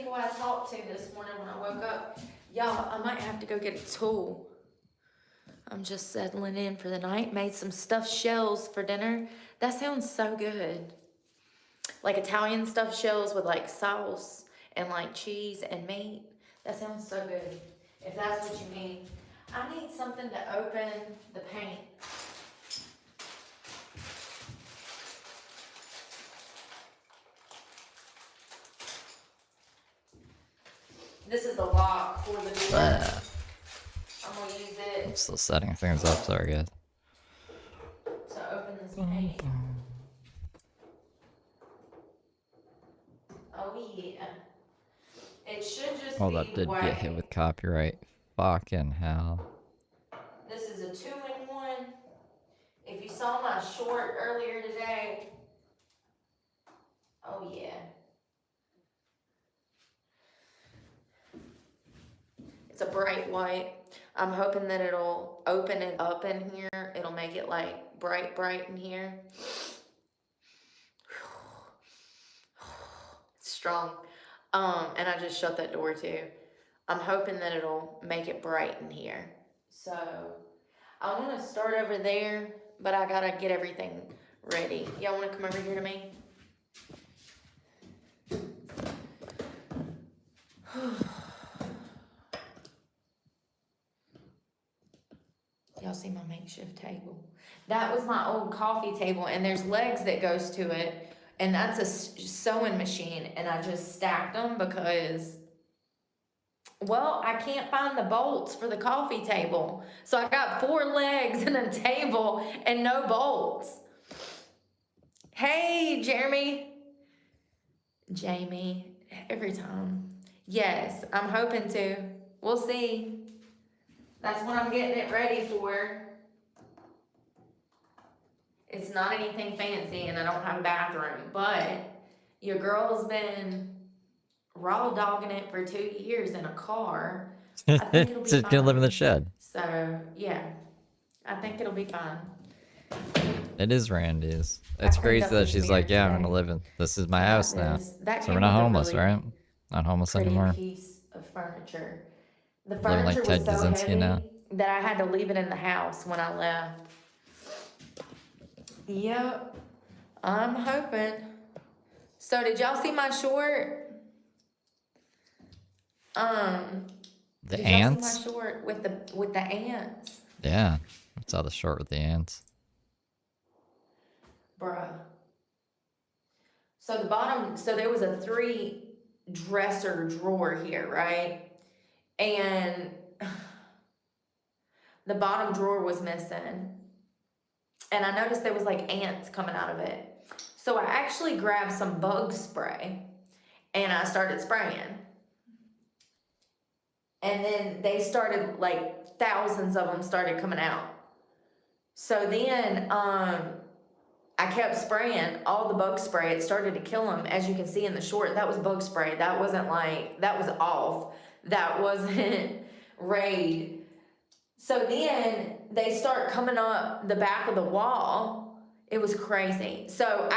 people I talked to this morning when I woke up. Y'all, I might have to go get a tool. I'm just settling in for the night. Made some stuffed shells for dinner. That sounds so good. Like Italian stuffed shells with like sauce and like cheese and meat. That sounds so good. If that's what you need. I need something to open the paint. This is the lock for the door. I'm gonna use it. I'm still setting things up, sorry guys. To open this paint. Oh yeah. It should just Oh, be that did white. get hit with copyright. Fucking hell. This is a 2-in-1. If you saw my short earlier today, oh yeah. It's a bright white. I'm hoping that it'll open it up in here. It'll make it like bright in here. It's strong. And I just shut that door too. I'm hoping that it'll make it bright in here. So I want to start over there, but I gotta get everything ready. Y'all want to come over here to me? Y'all see my makeshift table? That was my old coffee table, and there's legs that goes to it, and that's a sewing machine, and I just stacked them because, well, I can't find the bolts for the coffee table. So I got 4 legs and a table and no bolts. Hey, Jeremy. Jamie, every time. Yes, I'm hoping to. We'll see. That's what I'm getting it ready for. It's not anything fancy and I don't have a bathroom, but your girl's been raw dogging it for 2 years in a car. I think it'll be Just gonna live in the shed. So, yeah, I think it'll be fine. It is Randy's. It's crazy that she's like, yeah, I'm gonna live in, this is my house now. So we're not homeless, right? Not homeless anymore. Piece of furniture. The Living like furniture Ted was so Kaczynski heavy now. that I had to leave it in the house when I left. Yep, I'm hoping. So did y'all see my short? The ants? See my short with the ants? Yeah, I saw the short with the ants. Bruh. So the bottom, so there was a 3 dresser drawer here, right? And the bottom drawer was missing. And I noticed there was like ants coming out of it. So I actually grabbed some bug spray and I started spraying. And then they started, like, thousands of them started coming out. So then I kept spraying all the bug spray. It started to kill them. As you can see in the short, that was bug spray. That wasn't like, that was off. That wasn't Raid. So then they start coming up the back of the wall. It was crazy. So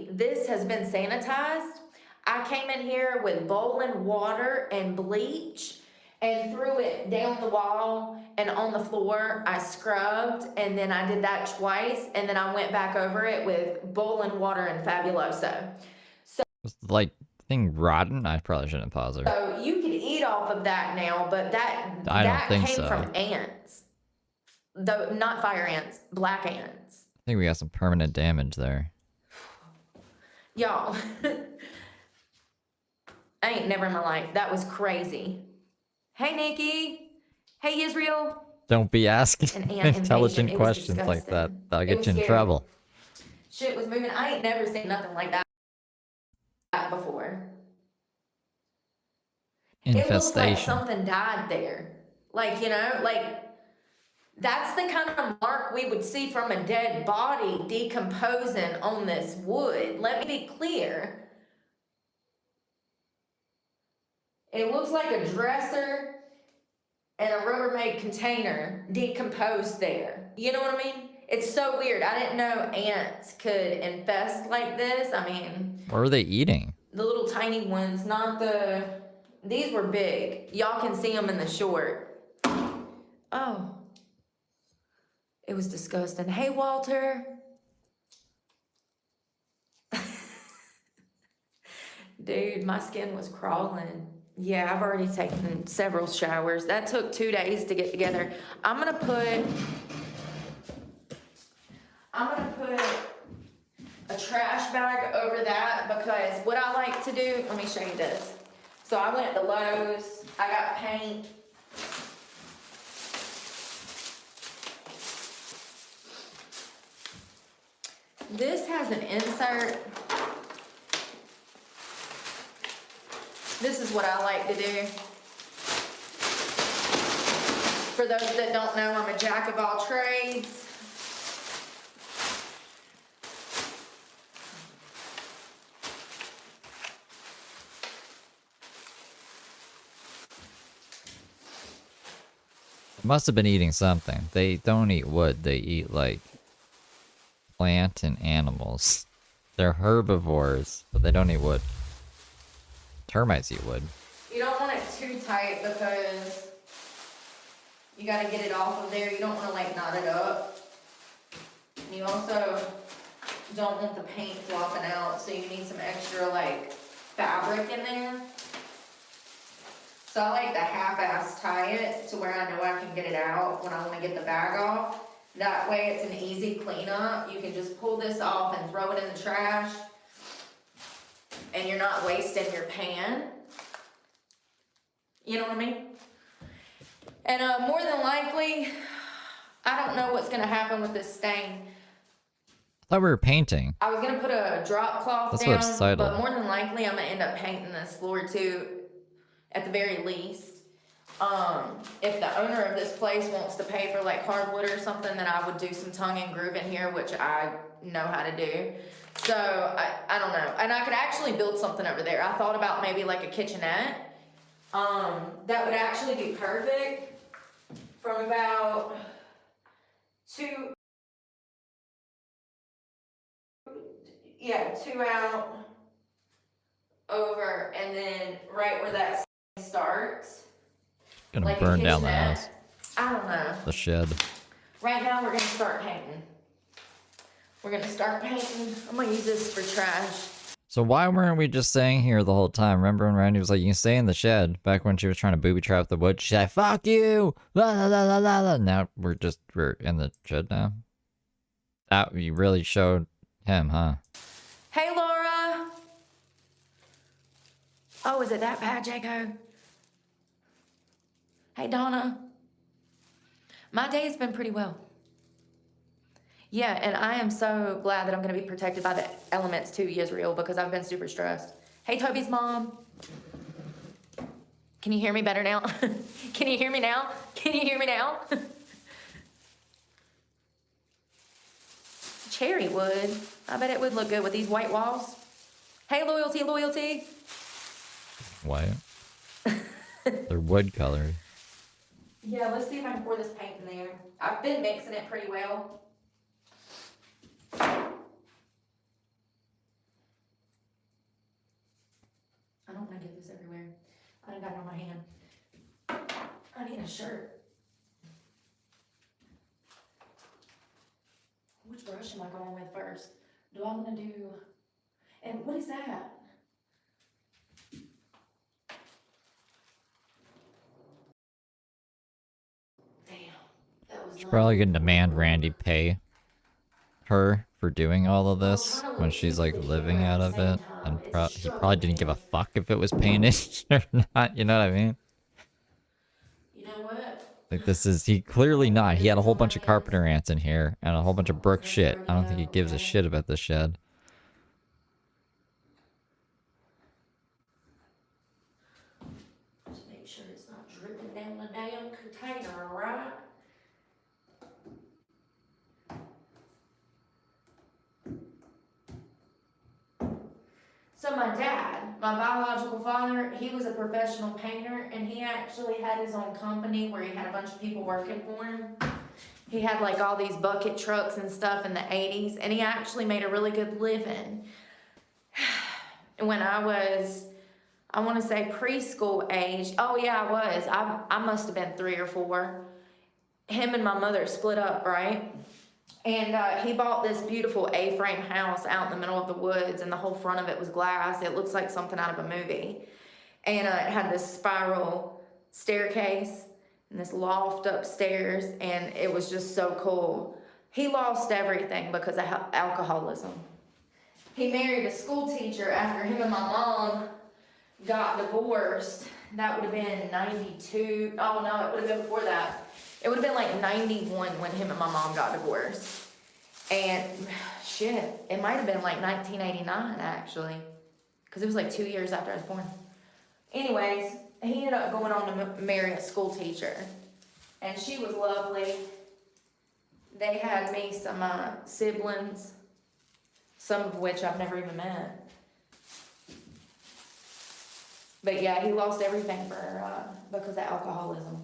this has been sanitized. I came in here with boiling water and bleach and threw it down the wall and on the floor. I scrubbed, and then I did that twice, and then I went back over it with boiling water and Fabuloso. So Was the, like, thing rotten? I probably shouldn't pause her. So you could eat off of that now, but I don't think came so. from ants. Though not fire ants, black ants. I think we got some permanent damage there. Y'all, I ain't never in my life. That was crazy. Hey, Nikki. Hey, Israel. Don't be asking intelligent questions like that. That'll get you in trouble. Shit was moving. I ain't never seen nothing like that before. Infestation. It looks like something died there. Like, you know, like, that's the kind of mark we would see from a dead body decomposing on this wood. Let me be clear. It looks like a dresser and a Rubbermaid container decomposed there. You know what I mean? It's so weird. I didn't know ants could infest like this. I mean... What are they eating? The little tiny ones, not the, these were big. Y'all can see them in the short. Oh. It was disgusting. Hey, Walter. Dude, my skin was crawling. Yeah, I've already taken several showers. That took 2 days to get together. I'm gonna put a trash bag over that because what I like to do, let me show you this. So I went to Lowe's, I got paint. This has an insert. This is what I like to do. For those that don't know, I'm a jack of all trades. Must have been eating something. They don't eat wood. They eat, like, plant and animals. They're herbivores, but they don't eat wood. Termites eat wood. You don't want it too tight because you gotta get it off of there. You don't wanna like knot it up. And you also don't want the paint flopping out, so you need some extra like fabric in there. So I like to half-ass tie it to where I know I can get it out when I wanna get the bag off. That way it's an easy cleanup. You can just pull this off and throw it in the trash. And you're not wasting your pan. You know what I mean? And more than likely, I don't know what's gonna happen with this stain. I thought we were painting. I was gonna put a drop cloth That's down, what it's titled. but more than likely I'm gonna end up painting this floor too, at the very least. If the owner of this place wants to pay for like hardwood or something, then I would do some tongue and groove in here, which I know how to do. So, I don't know. And I could actually build something over there. I thought about maybe like a kitchenette. That would actually be perfect from about 2 out over, and then right where that starts. Gonna like burn down the house. I don't know. The shed. Right now we're gonna start painting. We're gonna start painting. I'm gonna use this for trash. So why weren't we just staying here the whole time? Remember when Randy was like, you can stay in the shed? Back when she was trying to booby trap the wood, she's like, fuck you! La, la, la, la, la, la. Now we're in the shed now. That, you really showed him, huh? Hey, Laura! Oh, is it that bad, Jaco? Hey, Donna. My day has been pretty well. Yeah, and I am so glad that I'm going to be protected by the elements too, Yisrael, because I've been super stressed. Hey, Toby's mom. Can you hear me better now? Can you hear me now? Can you hear me now? Cherry wood. I bet it would look good with these white walls. Hey, Loyalty, Loyalty. White? They're wood colored. Yeah, let's see if I can pour this paint in there. I've been mixing it pretty well. I don't want to get this everywhere. I done got it on my hand. I need a shirt. Which brush am I going with first? Do I want to do... And what is that? Damn. That was She's probably gonna demand Randy pay her for doing all of this when she's like living out of it, and he probably didn't give a fuck if it was painted or not, you know what I mean? You know what? Like, this is, he clearly not. He had a whole bunch of carpenter ants in here and a whole bunch of Brooke shit. I don't think he gives a shit about this shed. Just make sure it's not dripping down the damn container, alright? So my dad, my biological father, he was a professional painter, and he actually had his own company where he had a bunch of people working for him. He had like all these bucket trucks and stuff in the 80s, and he actually made a really good living. when I was, I want to say preschool age. Oh yeah, I was. I must have been 3 or 4. Him and my mother split up, right? And he bought this beautiful A-frame house out in the middle of the woods, and the whole front of it was glass. It looks like something out of a movie. And it had this spiral staircase and this loft upstairs, and it was just so cool. He lost everything because of alcoholism. He married a school teacher after him and my mom got divorced. That would have been 92. Oh no, it would have been before that. It would have been like 91 when him and my mom got divorced. And shit, it might have been like 1989 actually, because it was like 2 years after I was born. Anyways, he ended up going on to marry a school teacher, and she was lovely. They had me some siblings, some of which I've never even met. But yeah, he lost everything because of alcoholism.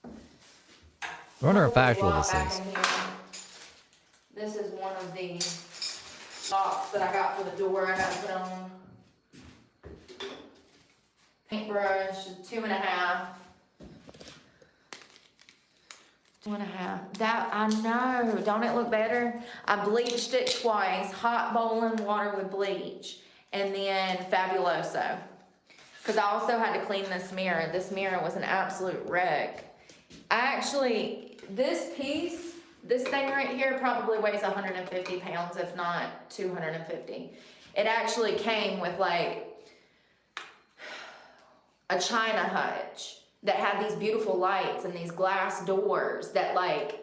I wonder how factual this Back is. in here. This is one of the locks that I got for the door. I got to put on. Paintbrush, 2.5. 2.5. That, I know. Don't it look better? I bleached it twice. Hot boiling water with bleach. And then Fabuloso. Because I also had to clean this mirror. This mirror was an absolute wreck. This piece, this thing right here probably weighs 150 pounds, if not 250. It actually came with like a china hutch that had these beautiful lights and these glass doors that like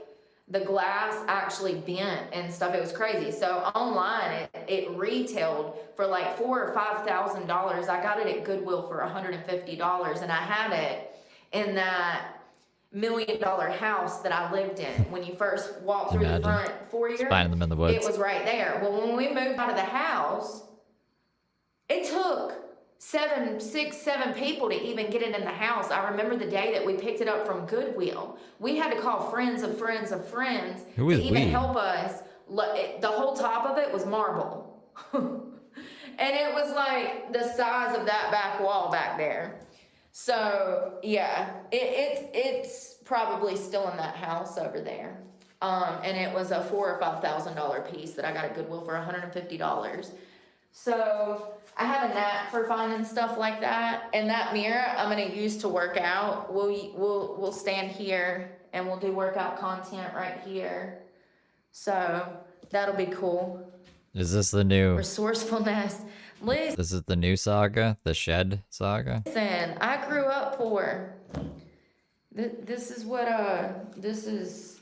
the glass actually bent and stuff. It was crazy. So online it retailed for like $4,000 or $5,000. I got it at Goodwill for $150, and I had it in that $1 million house that I lived in. When you first walked through the front foyer, Finding them in the woods. it was right there. Well, when we moved out of the house, it took 6, 7 people to even get it in the house. I remember the day that we picked it up from Goodwill. We had to call friends of friends of friends Who is to even we? help us. The whole top of it was marble. And it was like the size of that back wall back there. So yeah, it's probably still in that house over there. And it was a $4,000 or $5,000 piece that I got at Goodwill for $150. So I have a knack for finding stuff like that. And that mirror I'm gonna use to work out. We'll stand here and we'll do workout content right here. So that'll be cool. Is this the new? Resourcefulness. Listen. This is the new saga, the shed saga. Listen, I grew up poor. This is what this is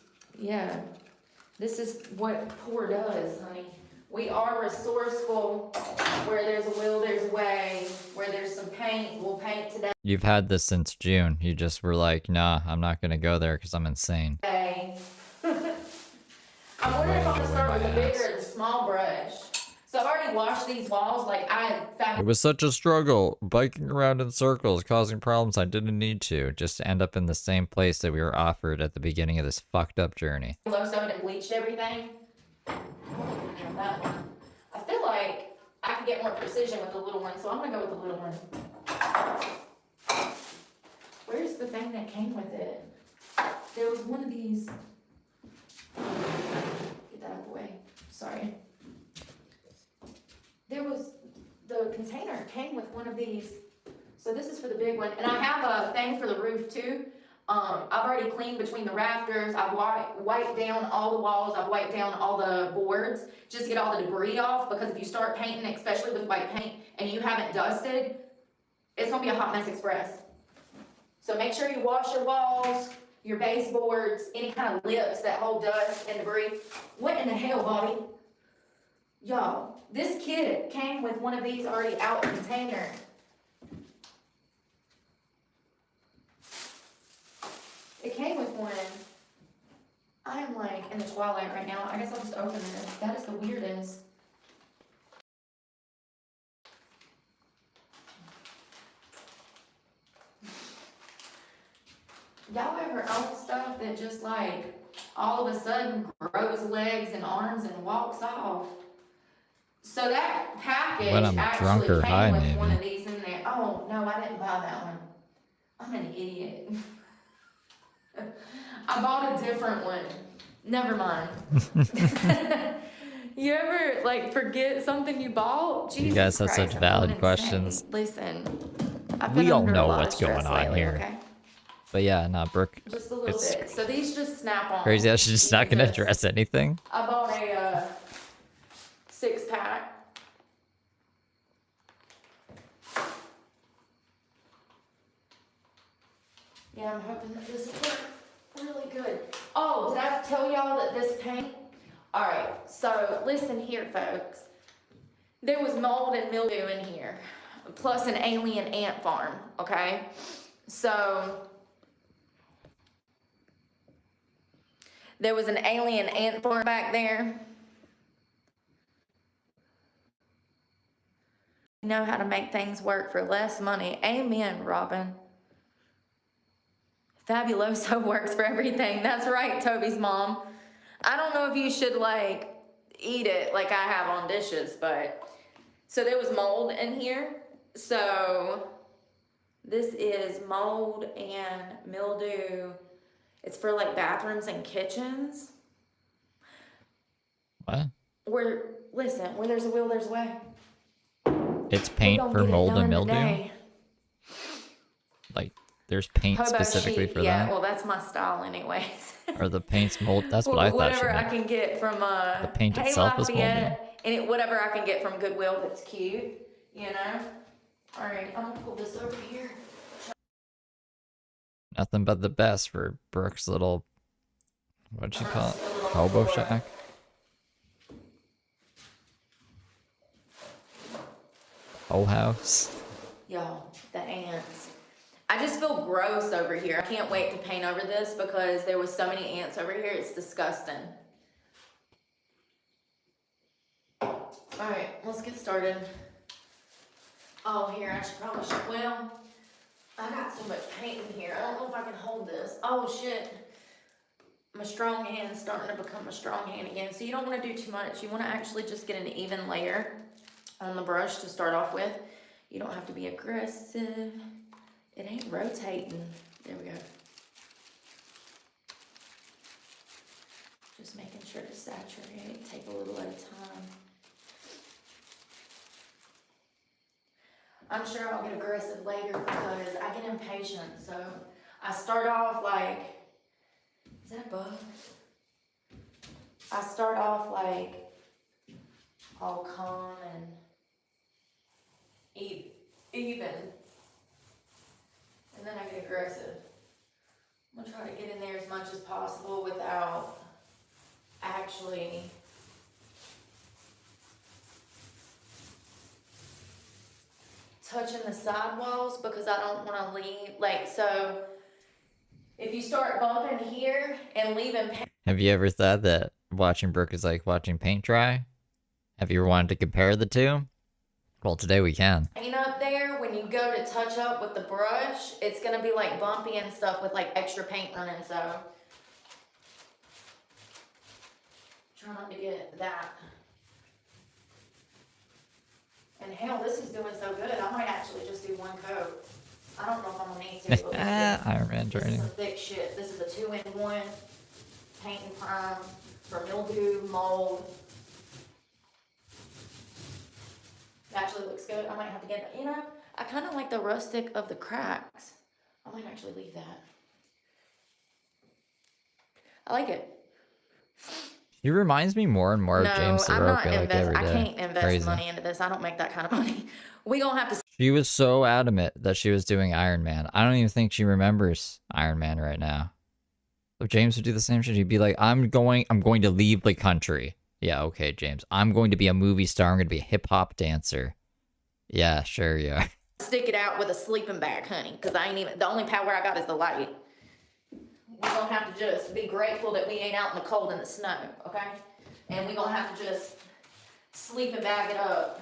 what poor does, honey. We are resourceful. Where there's a will, there's a way. Where there's some paint, we'll paint today. You've had this since June. You just were like, nah, I'm not gonna go there because I'm insane. I'm wondering if I'm gonna start with the bigger or the small brush. So I've already washed these walls. Like It was such a struggle, biking around in circles, causing problems I didn't need to, just to end up in the same place that we were offered at the beginning of this fucked up journey. Low-sewed and bleached everything. That one. I feel like I could get more precision with the little one, so I'm gonna go with the little one. Where's the thing that came with it? There was one of these. Get that out of the way. Sorry. The container came with one of these. So this is for the big one. And I have a thing for the roof too. I've already cleaned between the rafters. I've wiped down all the walls. I've wiped down all the boards just to get all the debris off, because if you start painting, especially with white paint, and you haven't dusted, it's gonna be a hot mess express. So make sure you wash your walls, your baseboards, any kind of lips that hold dust and debris. What in the hell, Bobby? Y'all, this kit came with one of these already out in the container. It came with one. I am like in the twilight right now. I guess I'll just open this. That is the weirdest. Y'all ever own stuff that just like all of a sudden grows legs and arms and walks off? So that package When I'm drunk actually or came high, with one maybe. of these in there. Oh, no, I didn't buy that one. I'm an idiot. I bought a different one. Never mind. You ever, like, forget something you bought? Jesus You guys have Christ, such I'm going valid insane. questions. Listen, I've been We all under a know lot of what's going stress on lately, here. okay? But yeah, nah, Brooke, Just a little it's bit. So these just snap on. crazy how she's just not gonna address anything. I bought a 6-pack. Yeah, I'm hoping that this will work really good. Oh, did I tell y'all that this paint? Alright, so listen here, folks. There was mold and mildew in here, plus an alien ant farm, okay? So, there was an alien ant farm back there. You know how to make things work for less money. Amen, Robin. Fabuloso works for everything. That's right, Toby's mom. I don't know if you should, like, eat it like I have on dishes, but... So there was mold in here. So this is mold and mildew. It's for, like, bathrooms and kitchens. What? Listen, where there's a will, there's a way. It's paint for mold and mildew? Today. Like, there's paint Hobo specifically sheet, for yeah, that? well, that's my style anyways. Or the paint's mold? That's what I thought she Whatever I meant. can get from The paint itself is moldy? and whatever I can get from Goodwill that's cute, you know. All right, I'm gonna pull this over here. Nothing but the best for Brooke's little, what'd you call it? Hobo shack? Whole house? Y'all, the ants. I just feel gross over here. I can't wait to paint over this because there was so many ants over here. It's disgusting. All right, let's get started. Oh, here, well, I got so much paint in here. I don't know if I can hold this. Oh, shit. My strong hand's starting to become a strong hand again. So you don't want to do too much. You want to actually just get an even layer on the brush to start off with. You don't have to be aggressive. It ain't rotating. There we go. Just making sure to saturate. Take a little at a time. I'm sure I'll get aggressive later because I get impatient. So I start off like, is that a bug? I start off like all calm and even. And then I get aggressive. I'm gonna try to get in there as much as possible without actually touching the sidewalls because I don't want to leave. Like, so if you start bumping here and leaving. Have you ever thought that watching Brooke is like watching paint dry? Have you ever wanted to compare the two? Well, today we can. Paint up there, when you go to touch up with the brush, it's gonna be like bumpy and stuff with like extra paint running, so. Try not to get that. And hell, this is doing so good, I might actually just do one coat. I don't know if I'm gonna need to. But Iron Man this journey. is a thick shit. This is a 2-in-1 paint and prime for mildew, mold. Actually looks good. I might have to get that. You know, I kind of like the rustic of the cracks. I might actually leave that. I like it. He reminds me more and more of James Soroka, like every day. I can't invest Crazy. money into this. I don't make that kind of money. We gonna have to. She was so adamant that she was doing Iron Man. I don't even think she remembers Iron Man right now. If James would do the same shit, he'd be like, I'm going to leave the country. Yeah, okay, James. I'm going to be a movie star. I'm going to be a hip-hop dancer. Yeah, sure, yeah. Stick it out with a sleeping bag, honey, because I ain't even, the only power I got is the light. We're gonna have to just be grateful that we ain't out in the cold and the snow, okay? And we're gonna have to just sleep and bag it up.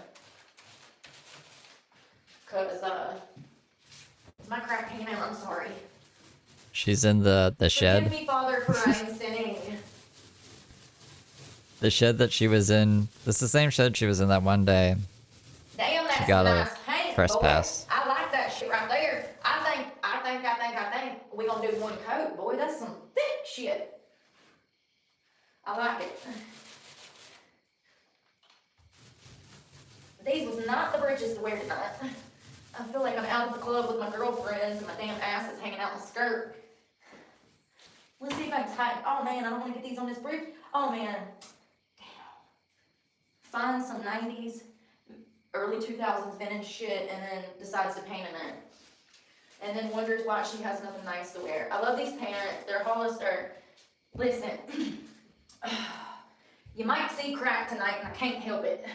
Cause, is my crack hanging out? I'm sorry. She's in the shed. Forgive me, Father, for I'm sinning. The shed that she was in. This is the same shed she was in that one day. Damn, that's got a nice paint, trespass. boy. I like that shit right there. I think we gonna do one coat, boy. That's some thick shit. I like it. These was not the britches to wear tonight. I feel like I'm out at the club with my girlfriends and my damn ass is hanging out in the skirt. Let's see if I can tighten. Oh man, I don't want to get these on this bridge. Oh man. Damn. Find some 90s, early 2000s vintage shit and then decides to paint in it. And then wonders why she has nothing nice to wear. I love these pants. They're Hollister. Listen. You might see crack tonight and I can't help it.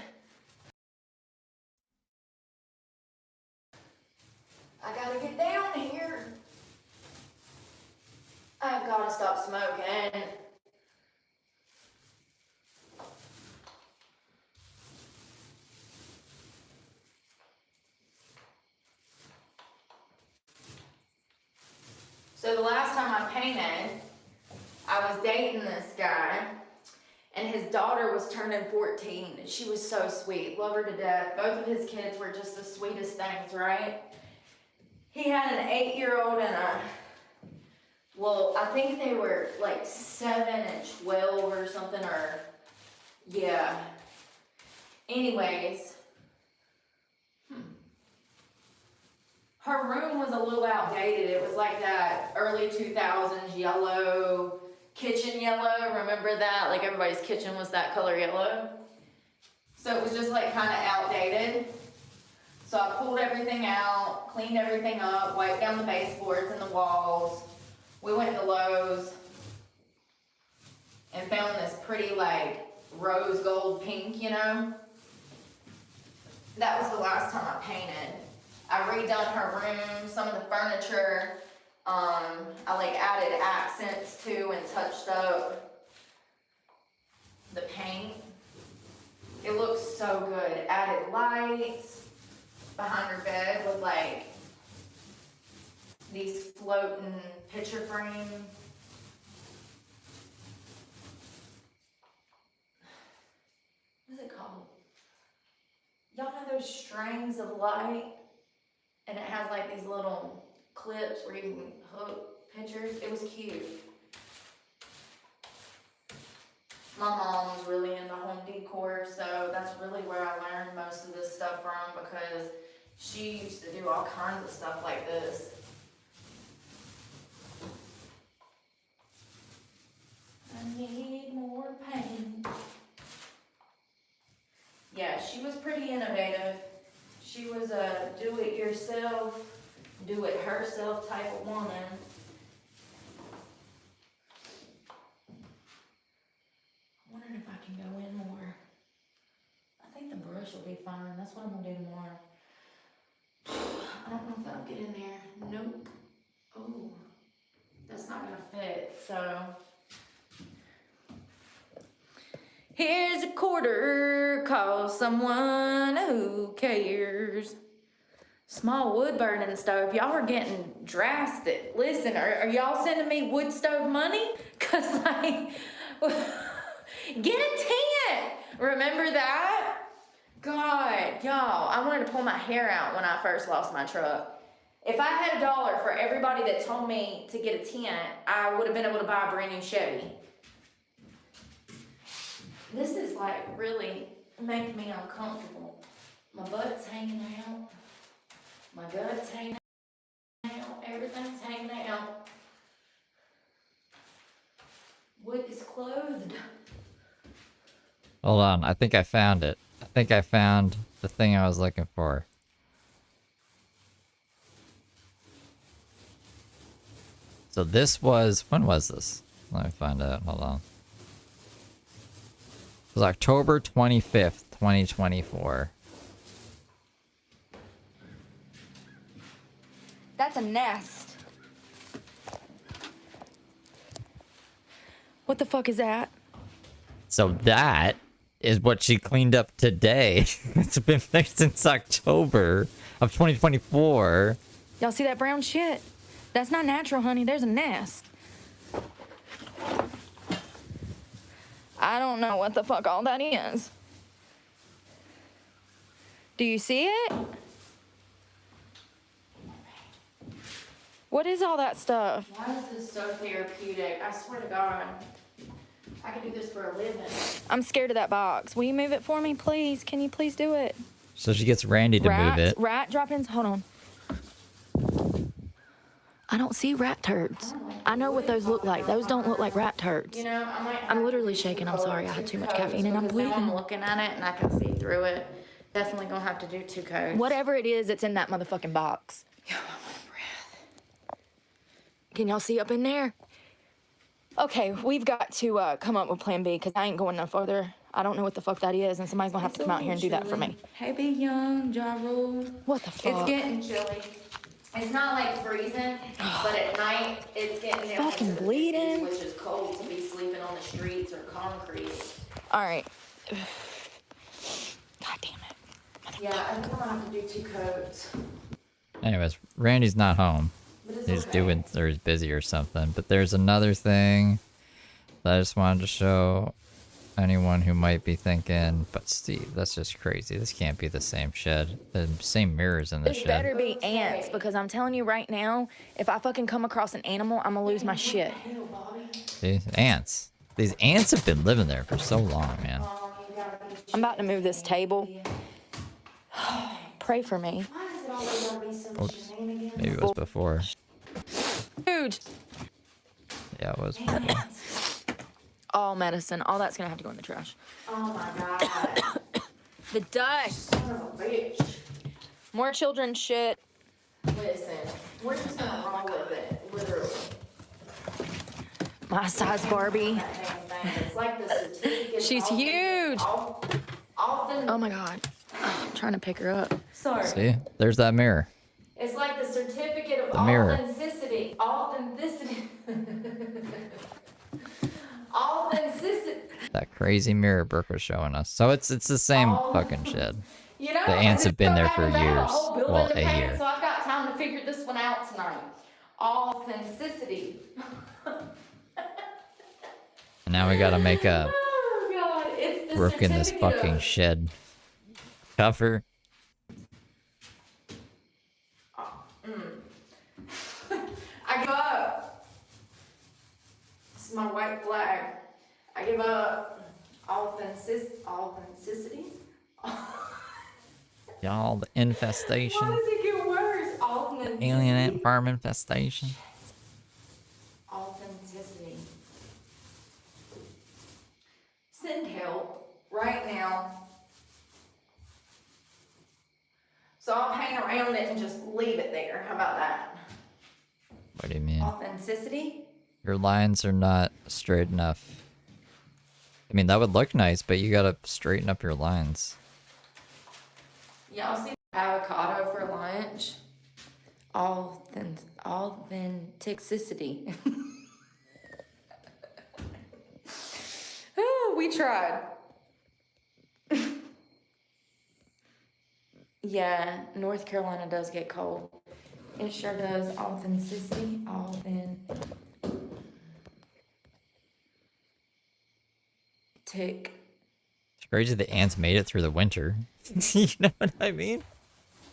I gotta get down here. I've gotta stop smoking. So the last time I painted, I was dating this guy, and his daughter was turning 14. She was so sweet, love her to death. Both of his kids were just the sweetest things, right? He had an 8-year-old and well, I think they were like 7 and 12 or something, or, yeah. Anyways, her room was a little outdated. It was like that early 2000s yellow, kitchen yellow, remember that? Like everybody's kitchen was that color yellow. So it was just like kind of outdated. So I pulled everything out, cleaned everything up, wiped down the baseboards and the walls. We went to Lowe's and found this pretty like rose gold pink, you know? That was the last time I painted. I redone her room, some of the furniture. I like added accents to and touched up the paint. It looks so good. Added lights behind her bed with like these floating picture frames. What's it called? Y'all know those strings of light? And it has like these little clips where you can hook pictures. It was cute. My mom was really into home decor, so that's really where I learned most of this stuff from, because she used to do all kinds of stuff like this. I need more paint. Yeah, she was pretty innovative. She was a do-it-yourself, do-it-herself type of woman. I'm wondering if I can go in more. I think the brush will be fine. That's what I'm gonna do tomorrow. I don't know if that'll get in there. Nope. Oh, that's not gonna fit, so. Here's a quarter, call someone who cares. Small wood burning stove, y'all are getting drastic. Listen, are y'all sending me wood stove money? Cause like, get a tent. Remember that? God, y'all, I wanted to pull my hair out when I first lost my truck. If I had $1 for everybody that told me to get a tent, I would have been able to buy a brand new Chevy. This is like really making me uncomfortable. My butt's hanging out. My gut's hanging out. Everything's hanging out. Wood is clothed. Hold on, I think I found it. I think I found the thing I was looking for. So this was, when was this? Let me find out, hold on. It was October 25th, 2024. That's a nest. What the fuck is that? So that is what she cleaned up today. It's been there since October of 2024. Y'all see that brown shit? That's not natural, honey. There's a nest. I don't know what the fuck all that is. Do you see it? What is all that stuff? Why is this so therapeutic? I swear to God. I could do this for a living. I'm scared of that box. Will you move it for me, please? Can you please do it? So she gets Randy to move it. Rat drop-ins? Hold on. I don't see rat turds. I know what those look like. Those don't look like rat turds. You know, I'm literally shaking. I'm sorry. I had too much caffeine and I'm bleeding. I'm looking at it and I can see through it. Definitely gonna have to do 2 codes. Whatever it is, it's in that motherfucking box. Yo, I'm out of breath. Can y'all see up in there? Okay, we've got to come up with plan B because I ain't going no further. I don't know what the fuck that is, and somebody's gonna have to come out here and do that for me. Hey, big young Ja Rule. What the fuck? It's getting chilly. It's not like freezing, but at night it's getting there. Fucking bleeding. Which is cold to be sleeping on the streets or concrete. All right. God damn it. Yeah, I think I'm gonna have to do 2 codes. Anyways, Randy's not home. He's doing, or he's busy or something. But there's another thing that I just wanted to show anyone who might be thinking, but Steve, that's just crazy. This can't be the same shed. The same mirrors in the shed. This better be ants, because I'm telling you right now, if I fucking come across an animal, I'm gonna lose my shit. See, ants. These ants have been living there for so long, man. I'm about to move this table. Pray for me. Oops. Maybe it was before. Huge. Yeah, it was before. All medicine. All that's gonna have to go in the trash. Oh my God. The dust. Son of a bitch. More children's shit. Listen, we're just gonna roll with it, literally. My size Barbie. It's like the certificate. She's huge. Oh my God. Oh, I'm trying to pick her up. Sorry. See? There's that mirror. It's like the certificate of authenticity. Authenticity. Authenticity. That crazy mirror Brooke was showing us. So it's the same fucking shed. You know, the ants have been there for years. Well, a year. So I've got time to figure this one out tonight. Authenticity. And now we gotta make a Brooke in this fucking shed cover. I give up. This is my white flag. I give up. Authenticity. Y'all, the infestation. Why does it get worse? Authenticity. Alien ant farm infestation. Authenticity. Send help right now. So I'll paint around it and just leave it there. How about that? What do you mean? Authenticity? Your lines are not straight enough. I mean, that would look nice, but you gotta straighten up your lines. Y'all see avocado for lunch? Authenticity. Oh, we tried. Yeah, North Carolina does get cold. It sure does. Authenticity. Authentic. It's crazy the ants made it through the winter. You know what I mean?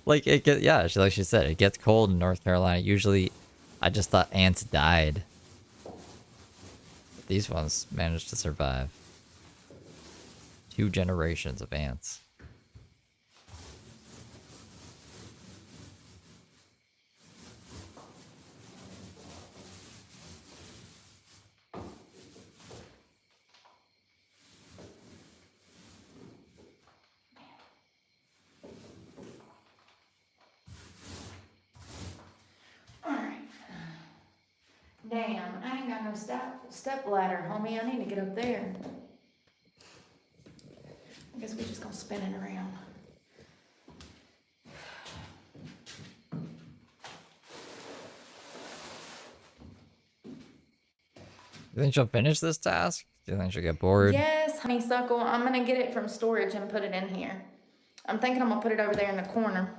Like, it gets, yeah, like she said, it gets cold in North Carolina. Usually, I just thought ants died. These ones managed to survive. 2 generations of ants. Damn, I ain't got no step ladder, homie. I need to get up there. I guess we're just gonna spin it around. You think she'll finish this task? Do you think she'll get bored? Yes, honeysuckle. I'm gonna get it from storage and put it in here. I'm thinking I'm gonna put it over there in the corner.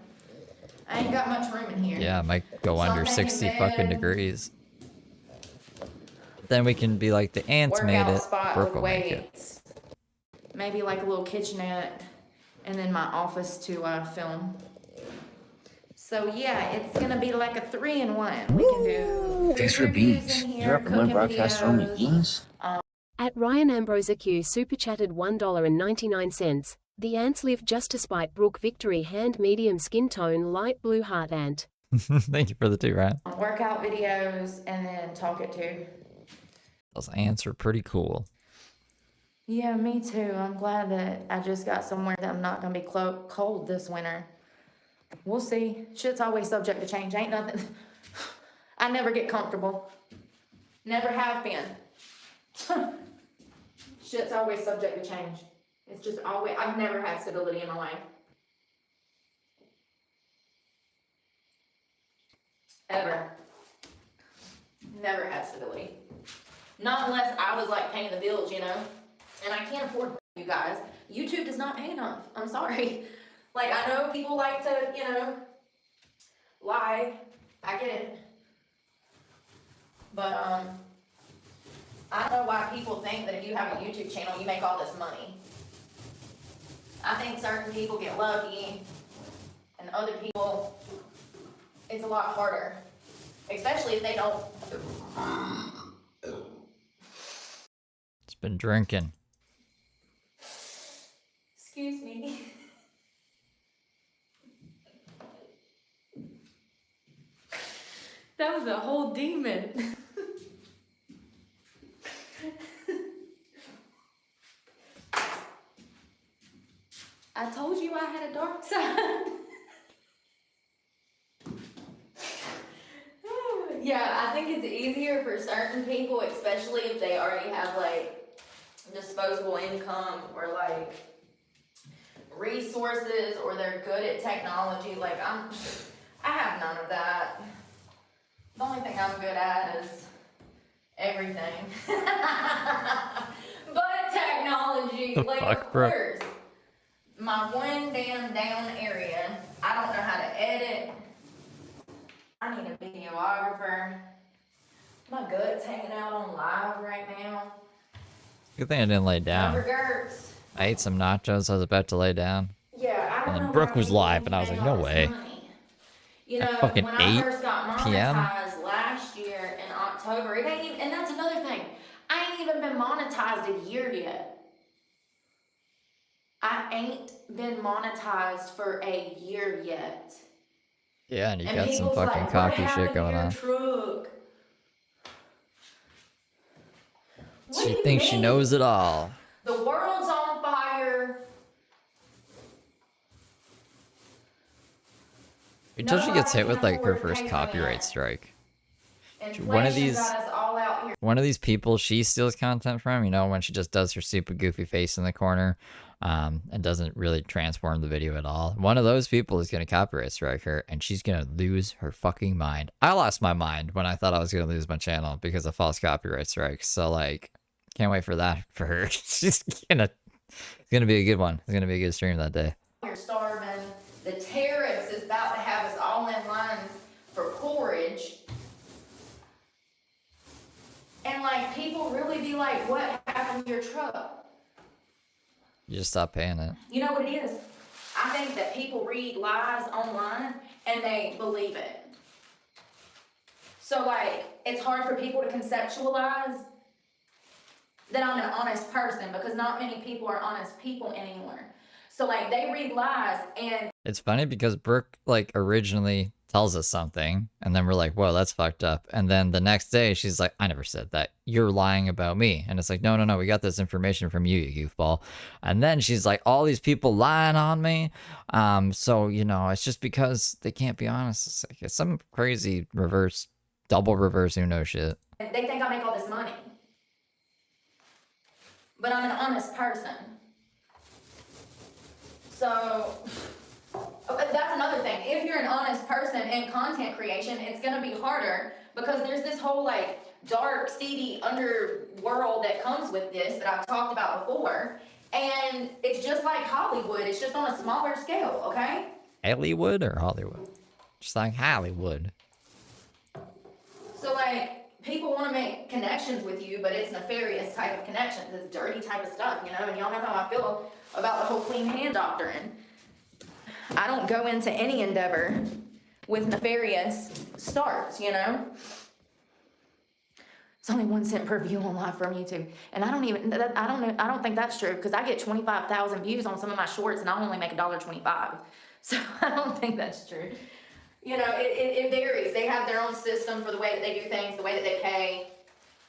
I ain't got much room in here. Yeah, it might go under 60 fucking degrees. then we can be like, the ants made workout it, spot Brooke with will make it. weights. Maybe like a little kitchenette, and then my office to film. So yeah, it's gonna be like a 3-in-1. We can do Thanks food for the reviews beans. in You're here, up for one cooking broadcast from videos. beans? At Ryan Ambrose Q super chatted $1.99. The ants live just to spite Brooke victory hand medium skin tone light blue heart ant. Thank you for the 2, Ryan. Workout videos, and then talk it too. Those ants are pretty cool. Yeah, me too. I'm glad that I just got somewhere that I'm not gonna be cold this winter. We'll see. Shit's always subject to change. Ain't nothing. I never get comfortable. Never have been. Shit's always subject to change. It's just always, I've never had stability in my life. Ever. Never had stability. Not unless I was like paying the bills, you know? And I can't afford you guys. YouTube does not pay enough. I'm sorry. Like, I know people like to, you know, lie. I get it. But, I don't know why people think that if you have a YouTube channel, you make all this money. I think certain people get lucky, and other people, it's a lot harder. Especially if they don't. It's been drinking. Excuse me. That was a whole demon. I told you I had a dark side. Yeah, I think it's easier for certain people, especially if they already have like disposable income or like resources, or they're good at technology. Like I have none of that. The only thing I'm good at is everything. But technology, like of Brooke? course. My one damn down area, I don't know how to edit. I need a videographer. My gut's hanging out on live right now. Good thing I didn't lay My down. regrets. I ate some nachos. I was about to lay down. Yeah, I don't And know Brooke why was people live, think and I was you like, make no all this way. money. You At know, fucking when 8 I first got p.m.? monetized last year in October, it ain't even, and that's another thing. I ain't even been monetized a year yet. I ain't been monetized for a year yet. Yeah, and you And got some people's fucking like, cocky what shit happened to going your on. truck? What do She you thinks she mean? knows it all. The world's on fire. Until she gets hit with like her Nobody can first afford copyright payment. strike. Inflation One of these- got us all out here. One of these people she steals content from, you know, when she just does her super goofy face in the corner, and doesn't really transform the video at all. One of those people is going to copyright strike her, and she's going to lose her fucking mind. I lost my mind when I thought I was going to lose my channel because of false copyright strikes. So, like, can't wait for that for her. It's gonna be a good one. It's gonna be a good stream that day. You're starving. The tariffs is about to have us all in line for porridge. And like, people really be like, what happened to your truck? You just stop paying it. You know what it is? I think that people read lies online and they believe it. So like, it's hard for people to conceptualize that I'm an honest person, because not many people are honest people anymore. So like, they read lies, and It's funny because Brooke like originally tells us something, and then we're like, whoa, that's fucked up. And then the next day she's like, I never said that. You're lying about me. And it's like, no, we got this information from you, you goofball. And then she's like, all these people lying on me. So, you know, it's just because they can't be honest. It's like, it's some crazy double reverse, who knows shit. they think I make all this money. But I'm an honest person. So, that's another thing. If you're an honest person in content creation, it's gonna be harder, because there's this whole like dark, seedy underworld that comes with this that I've talked about before. And it's just like Hollywood, it's just on a smaller scale, okay? Hollywood or Hollywood? Just like Hollywood. So like, people want to make connections with you, but it's nefarious type of connections. It's dirty type of stuff, you know, and y'all know how I feel about the whole clean hand doctrine. I don't go into any endeavor with nefarious starts, you know. It's only 1 cent per view on live from YouTube, and I don't think that's true, because I get 25,000 views on some of my shorts, and I only make $1.25. So I don't think that's true. You know, it varies. They have their own system for the way that they do things, the way that they pay.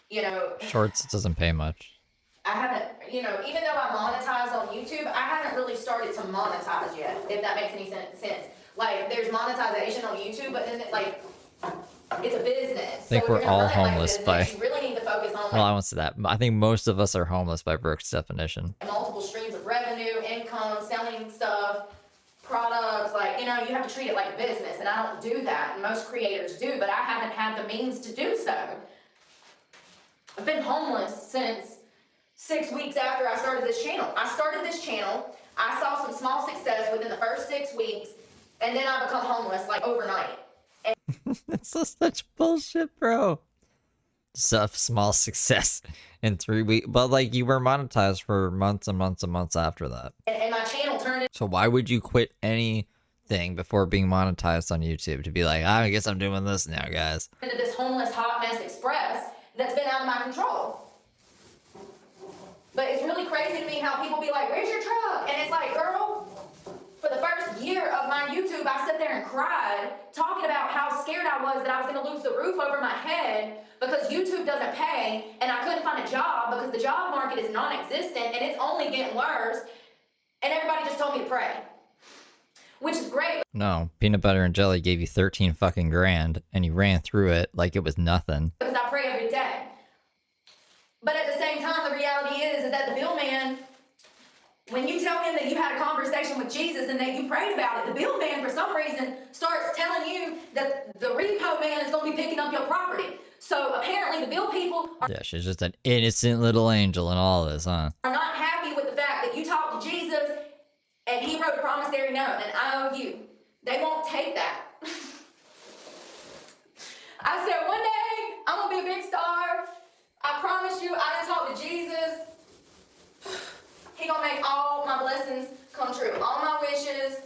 You know, Shorts doesn't pay much. I haven't, you know, even though I monetize on YouTube, I haven't really started to monetize yet, if that makes any sense. Like, there's monetization on YouTube, but then, like, it's a business. I think we're all homeless by... You really need to focus on, like, well, I won't say that. I think most of us are homeless by Brooke's definition. multiple streams of revenue, income, selling stuff, products, like, you know, you have to treat it like a business, and I don't do that, and most creators do, but I haven't had the means to do so. I've been homeless since 6 weeks after I started this channel. I saw some small success within the first 6 weeks, and then I become homeless, like, overnight. That's such bullshit, bro. Small success in 3 weeks, but like you were monetized for months and months and months after that. And my channel turned into... So why would you quit anything before being monetized on YouTube to be like, I guess I'm doing this now, guys? into this homeless hot mess express that's been out of my control. But it's really crazy to me how people be like, where's your truck? And it's like, girl, for the first year of my YouTube, I sat there and cried, talking about how scared I was that I was gonna lose the roof over my head because YouTube doesn't pay, and I couldn't find a job because the job market is non-existent, and it's only getting worse, and everybody just told me to pray. Which is great. No, peanut butter and jelly gave you 13 fucking grand, and you ran through it like it was nothing. Because I pray every day. But at the same time, the reality is that the bill man, when you tell him that you had a conversation with Jesus and that you prayed about it, the bill man, for some reason, starts telling you that the repo man is going to be picking up your property. So apparently the bill people Yeah, she's just an innocent little angel in all this, huh? are not happy with the fact that you talked to Jesus and he wrote a promissory note and I owe you. They won't take that. I said, one day I'm going to be a big star. I promise you, I done talked to Jesus. He gonna make all my blessings come true. All my wishes.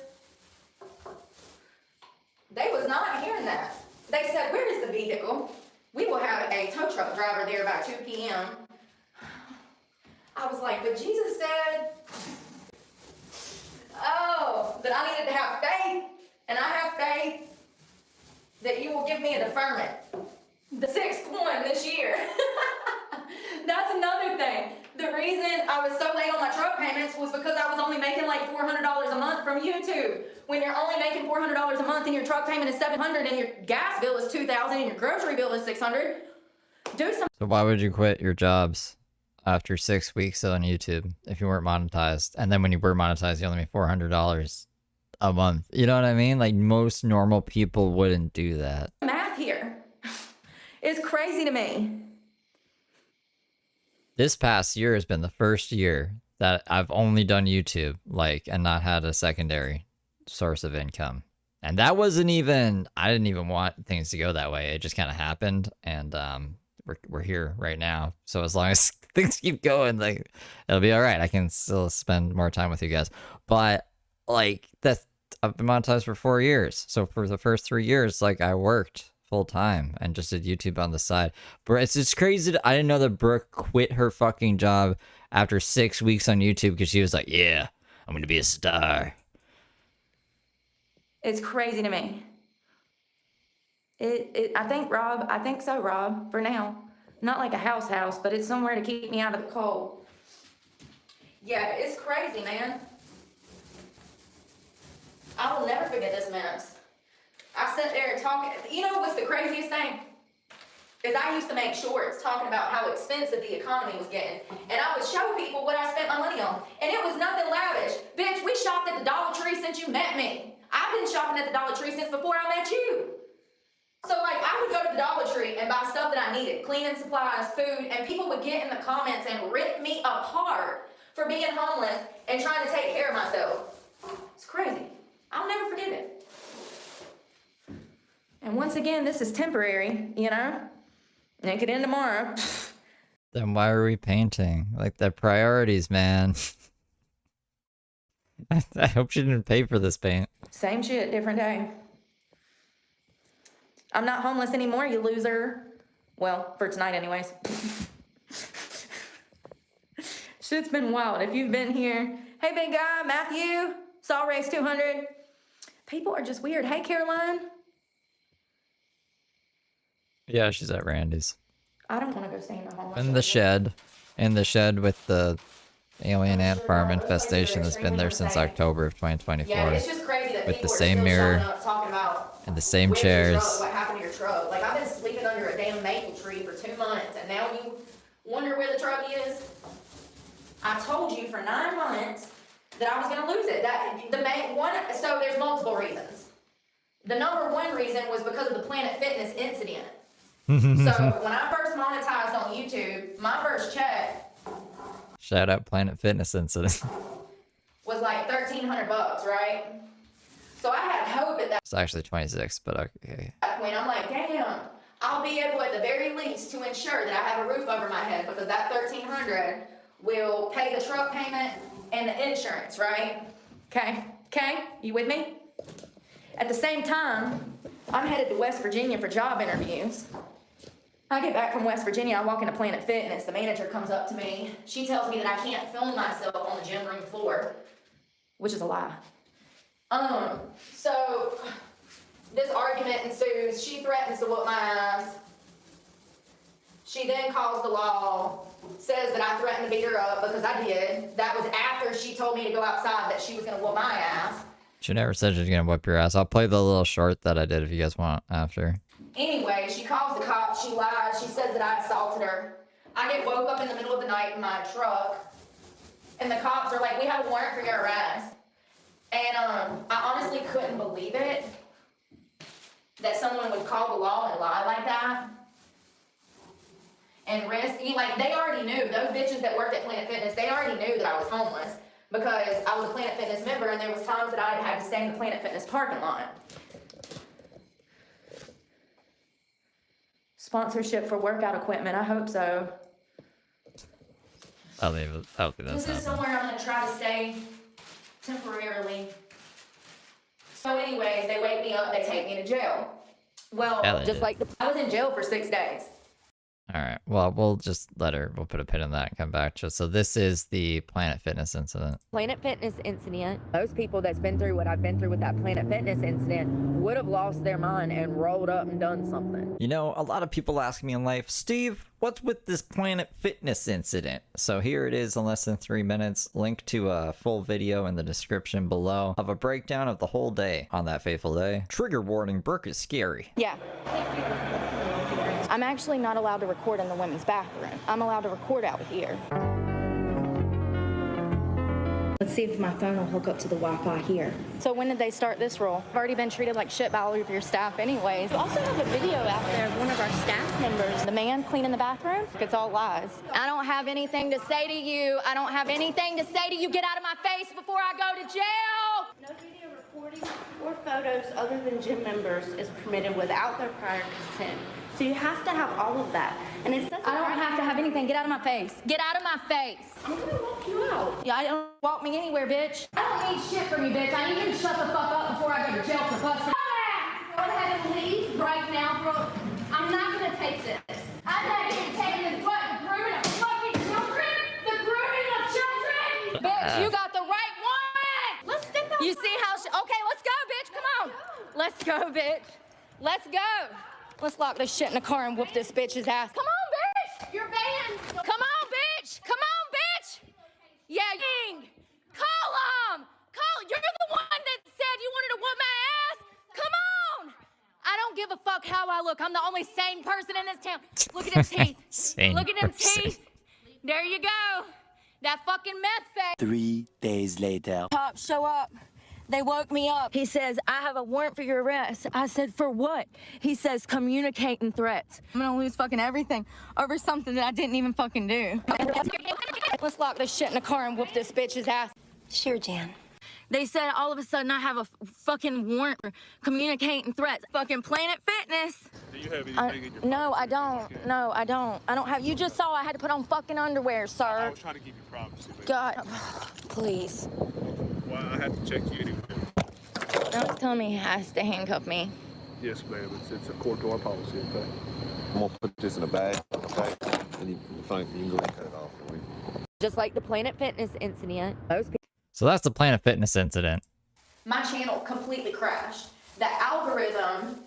They was not hearing that. They said, where is the vehicle? We will have a tow truck driver there by 2 p.m. I was like, but Jesus said, oh, that I needed to have faith, and I have faith that you will give me a deferment. The 6th one this year. That's another thing. The reason I was so late on my truck payments was because I was only making like $400 a month from YouTube. When you're only making $400 a month and your truck payment is $700 and your gas bill is $2,000 and your grocery bill is $600, do something. So why would you quit your jobs after 6 weeks on YouTube if you weren't monetized? And then when you were monetized, you only made $400 a month. You know what I mean? Like most normal people wouldn't do that. Math here is crazy to me. This past year has been the first year that I've only done YouTube, like, and not had a secondary source of income. And that wasn't even, I didn't even want things to go that way. It just kind of happened, and we're here right now. So as long as things keep going, like, it'll be all right. I can still spend more time with you guys. But like, I've been monetized for 4 years. So for the first 3 years, like, I worked full time and just did YouTube on the side. But it's just crazy. I didn't know that Brooke quit her fucking job after 6 weeks on YouTube because she was like, yeah, I'm gonna be a star. It's crazy to me. I think so, Rob, for now. Not like a house, but it's somewhere to keep me out of the cold. Yeah, it's crazy, man. I will never forget this mess. I sat there and talking. You know what's the craziest thing? Is I used to make shorts talking about how expensive the economy was getting. And I would show people what I spent my money on. And it was nothing lavish. Bitch, we shopped at the Dollar Tree since you met me. I've been shopping at the Dollar Tree since before I met you. So like, I would go to the Dollar Tree and buy stuff that I needed. Cleaning supplies, food, and people would get in the comments and rip me apart for being homeless and trying to take care of myself. It's crazy. I'll never forget it. And once again, this is temporary, you know? And it could end tomorrow. Then why are we painting? Like, the priorities, man. I hope she didn't pay for this paint. Same shit, different day. I'm not homeless anymore, you loser. Well, for tonight anyways. Shit's been wild. If you've been here, hey big guy, Matthew, saw race 200. People are just weird. Hey Caroline. Yeah, she's at Randy's. I don't want to go stay in the homeless In the shelter. shed. In the shed with the alien ant farm infestation that's been there since October of 2024. Yeah, it's just crazy that With people the are same still mirror showing up talking about and the same where's your chairs. truck, what happened to your truck. Like, I've been sleeping under a damn maple tree for 2 months, and now you wonder where the truck is? I told you for 9 months that I was gonna lose it. So there's multiple reasons. The number one reason was because of the Planet Fitness incident. So when I first monetized on YouTube, my first check Shout out Planet Fitness incident. was like $1,300, right? So I had hope at that It's actually 26, but okay. point. I'm like, damn, I'll be able at the very least to ensure that I have a roof over my head, because that $1,300 will pay the truck payment and the insurance, right? Okay, you with me? At the same time, I'm headed to West Virginia for job interviews. I get back from West Virginia, I walk into Planet Fitness, the manager comes up to me. She tells me that I can't film myself on the gym room floor, which is a lie. So this argument ensues. She threatens to whoop my ass. She then calls the law, says that I threatened to beat her up, because I did. That was after she told me to go outside that she was gonna whoop my ass. She never said she was gonna whip your ass. I'll play the little short that I did if you guys want after. Anyway, she calls the cops, she lies, she says that I assaulted her. I get woke up in the middle of the night in my truck, and the cops are like, we have a warrant for your arrest. And I honestly couldn't believe it, that someone would call the law and lie like that. And risk, like, they already knew, those bitches that worked at Planet Fitness, they already knew that I was homeless, because I was a Planet Fitness member, and there was times that I had to stay in the Planet Fitness parking lot. Sponsorship for workout equipment, I hope so. I don't think that's This is happening. somewhere I'm gonna try to stay temporarily. So anyways, they wake me up, they take me to jail. Well, Yeah, they just did. like, I was in jail for 6 days. Alright, well, we'll just we'll put a pin in that and come back to it. So this is the Planet Fitness incident. Planet Fitness incident. Most people that's been through what I've been through with that Planet Fitness incident would have lost their mind and rolled up and done something. You know, a lot of people ask me in life, Steve, what's with this Planet Fitness incident? So here it is in less than 3 minutes. Link to a full video in the description below of a breakdown of the whole day on that fateful day. Trigger warning, Brooke is scary. Yeah. I'm actually not allowed to record in the women's bathroom. I'm allowed to record out here. Let's see if my phone will hook up to the Wi-Fi here. So when did they start this rule? I've already been treated like shit by all of your staff anyways. We also have a video out there of one of our staff members, the man cleaning the bathroom. It's all lies. I don't have anything to say to you. I don't have anything to say to you. Get out of my face before I go to jail. No video recording or photos other than gym members is permitted without their prior consent. So you have to have all of that. And it says I don't have to have anything. Get out of my face. Get out of my face. I'm gonna walk you out. Yeah, I don't walk me anywhere, bitch. I don't need shit from you, bitch. I need you to shut the fuck up before I go to jail for busting. Go ahead and leave right now, Brooke. I'm not gonna take this. I'm not even taking this what? The grooming of fucking children? The grooming of children? Bitch, you got the right one! Let's step out. You see how okay, let's go, bitch. Come on. Let's go, bitch. Let's go. Let's lock this shit in the car and whoop this bitch's ass. Come on, bitch. You're banned. Come on, bitch. Come on, bitch. Yeah, Ying. Call him. You're the one that said you wanted to whoop my ass. Come on. I don't give a fuck how I look. I'm the only sane person in this town. Look at them teeth. Sane Look at them person. teeth. There you go. That fucking meth face. 3 days later. Cops show up. They woke me up. He says, I have a warrant for your arrest. I said, for what? He says, communicating threats. I'm gonna lose fucking everything over something that I didn't even fucking do. Let's lock this shit in the car and whoop this bitch's ass. Sure, Jan. They said all of a sudden I have a fucking warrant for communicating threats. Fucking Planet Fitness. Do you have anything in your No, I policy that don't. you can't- No, I don't. I don't have. You just saw I had to put on fucking underwear, I sir. was trying to give you privacy, baby. God, please. Well, I have to check you anyway. Don't tell me he has to handcuff me. Yes, ma'am. It's according to our policy, okay? I'm gonna put this in a bag, okay? And you can go ahead and cut it off for me. Just like the Planet Fitness incident. Most people. So that's the Planet Fitness incident. My channel completely crashed. The algorithm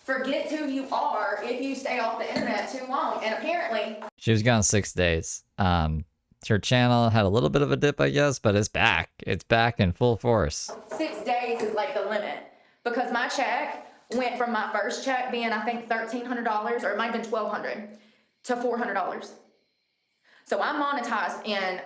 forgets who you are if you stay off the internet too long. And apparently, She was gone 6 days. Her channel had a little bit of a dip, I guess, but it's back. It's back in full force. 6 days is like the limit. Because my check went from my first check being, I think, $1,300, or it might have been $1,200, to $400. So I monetized in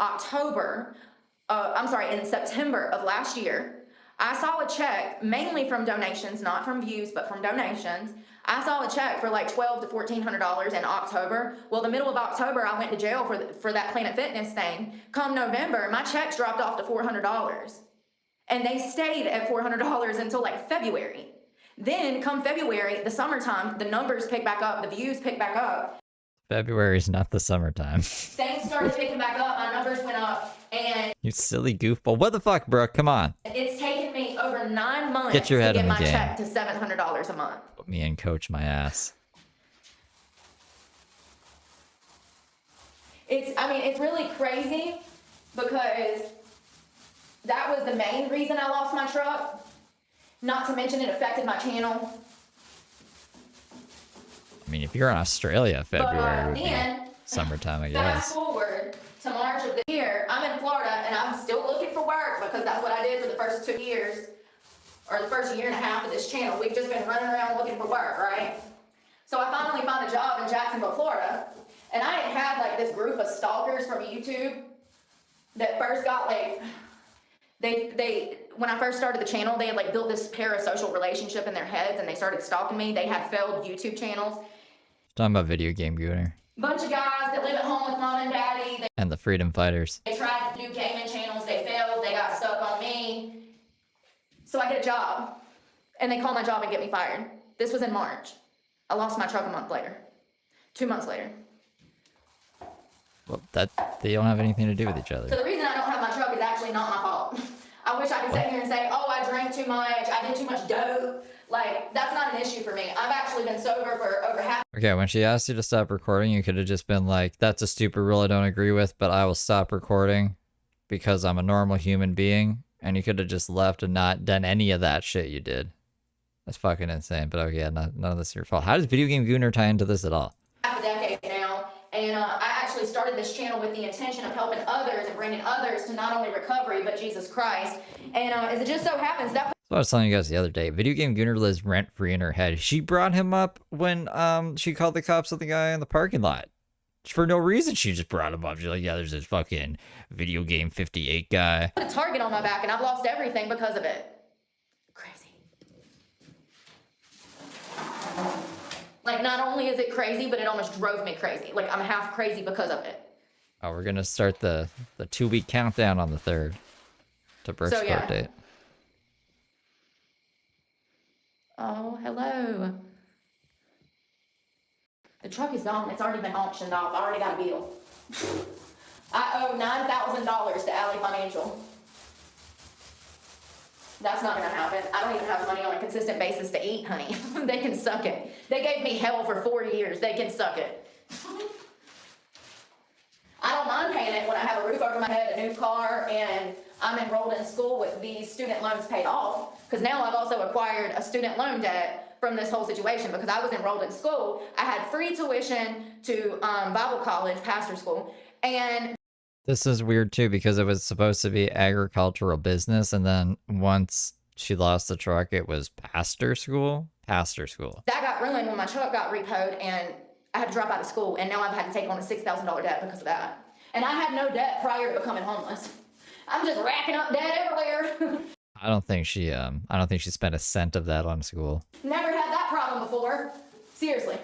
in September of last year. I saw a check, mainly from donations, not from views, but from donations. I saw a check for like $1,200 to $1,400 in October. Well, the middle of October, I went to jail for that Planet Fitness thing. Come November, my checks dropped off to $400. And they stayed at $400 until like February. Then come February, the summertime, the numbers pick back up, the views pick back up. February's not the summertime. Things started picking back up, my numbers went up, and You silly goofball. What the fuck, Brooke? Come on. it's taken me over 9 months Get your head to in get the my game. check to $700 a month. Put me in, coach my ass. It's really crazy because that was the main reason I lost my truck. Not to mention it affected my channel. I mean, if you're in Australia, February would be then, summertime, I fast guess. forward to March of the year, I'm in Florida and I'm still looking for work because that's what I did for the first 2 years, or the first year and a half of this channel. We've just been running around looking for work, right? So I finally found a job in Jacksonville, Florida, and I had like this group of stalkers from YouTube that first got like, when I first started the channel, they had like built this parasocial relationship in their heads and they started stalking me. They had failed YouTube channels. Talking about video game gooner Bunch of guys that live at home with mom and daddy. and the freedom fighters. They tried to do gaming channels, they failed, they got stuck on me. So I get a job, and they call my job and get me fired. This was in March. I lost my truck a month later. 2 months later. Well, they don't have anything to do with each So other. the reason I don't have my truck is actually not my fault. I wish I could sit here and say, oh, I drank too much, I did too much dope. Like, that's not an issue for me. I've actually been sober for over half. Okay, when she asked you to stop recording, you could have just been like, that's a stupid rule I don't agree with, but I will stop recording because I'm a normal human being. And you could have just left and not done any of that shit you did. That's fucking insane. But okay, yeah, none of this is your fault. How does Video Game Gooner tie into this at all? Half a decade now, and I actually started this channel with the intention of helping others and bringing others to not only recovery, but Jesus Christ. And as it just so happens, that So I was telling you guys the other day, Video Game Gooner lives rent-free in her head. She brought him up when she called the cops on the guy in the parking lot. For no reason, she just brought him up. She's like, yeah, there's this fucking Video Game 58 guy. put a target on my back, and I've lost everything because of it. Crazy. Like, not only is it crazy, but it almost drove me crazy. Like, I'm half crazy because of it. Oh, we're gonna start the 2-week countdown on the 3rd to Brooke's So, yeah. court date. Oh, hello. The truck is gone. It's already been auctioned off. I already got a bill. I owe $9,000 to Alley Financial. That's not gonna happen. I don't even have money on a consistent basis to eat, honey. They can suck it. They gave me hell for 4 years. They can suck it. I don't mind paying it when I have a roof over my head, a new car, and I'm enrolled in school with these student loans paid off. Because now I've also acquired a student loan debt from this whole situation because I was enrolled in school. I had free tuition to Bible college, pastor school, and This is weird too because it was supposed to be agricultural business, and then once she lost the truck, it was pastor school. Pastor school. that got ruined when my truck got repoed and I had to drop out of school, and now I've had to take on a $6,000 debt because of that. And I had no debt prior to becoming homeless. I'm just racking up debt everywhere. I don't think she spent a cent of that on school. Never had that problem before. Seriously.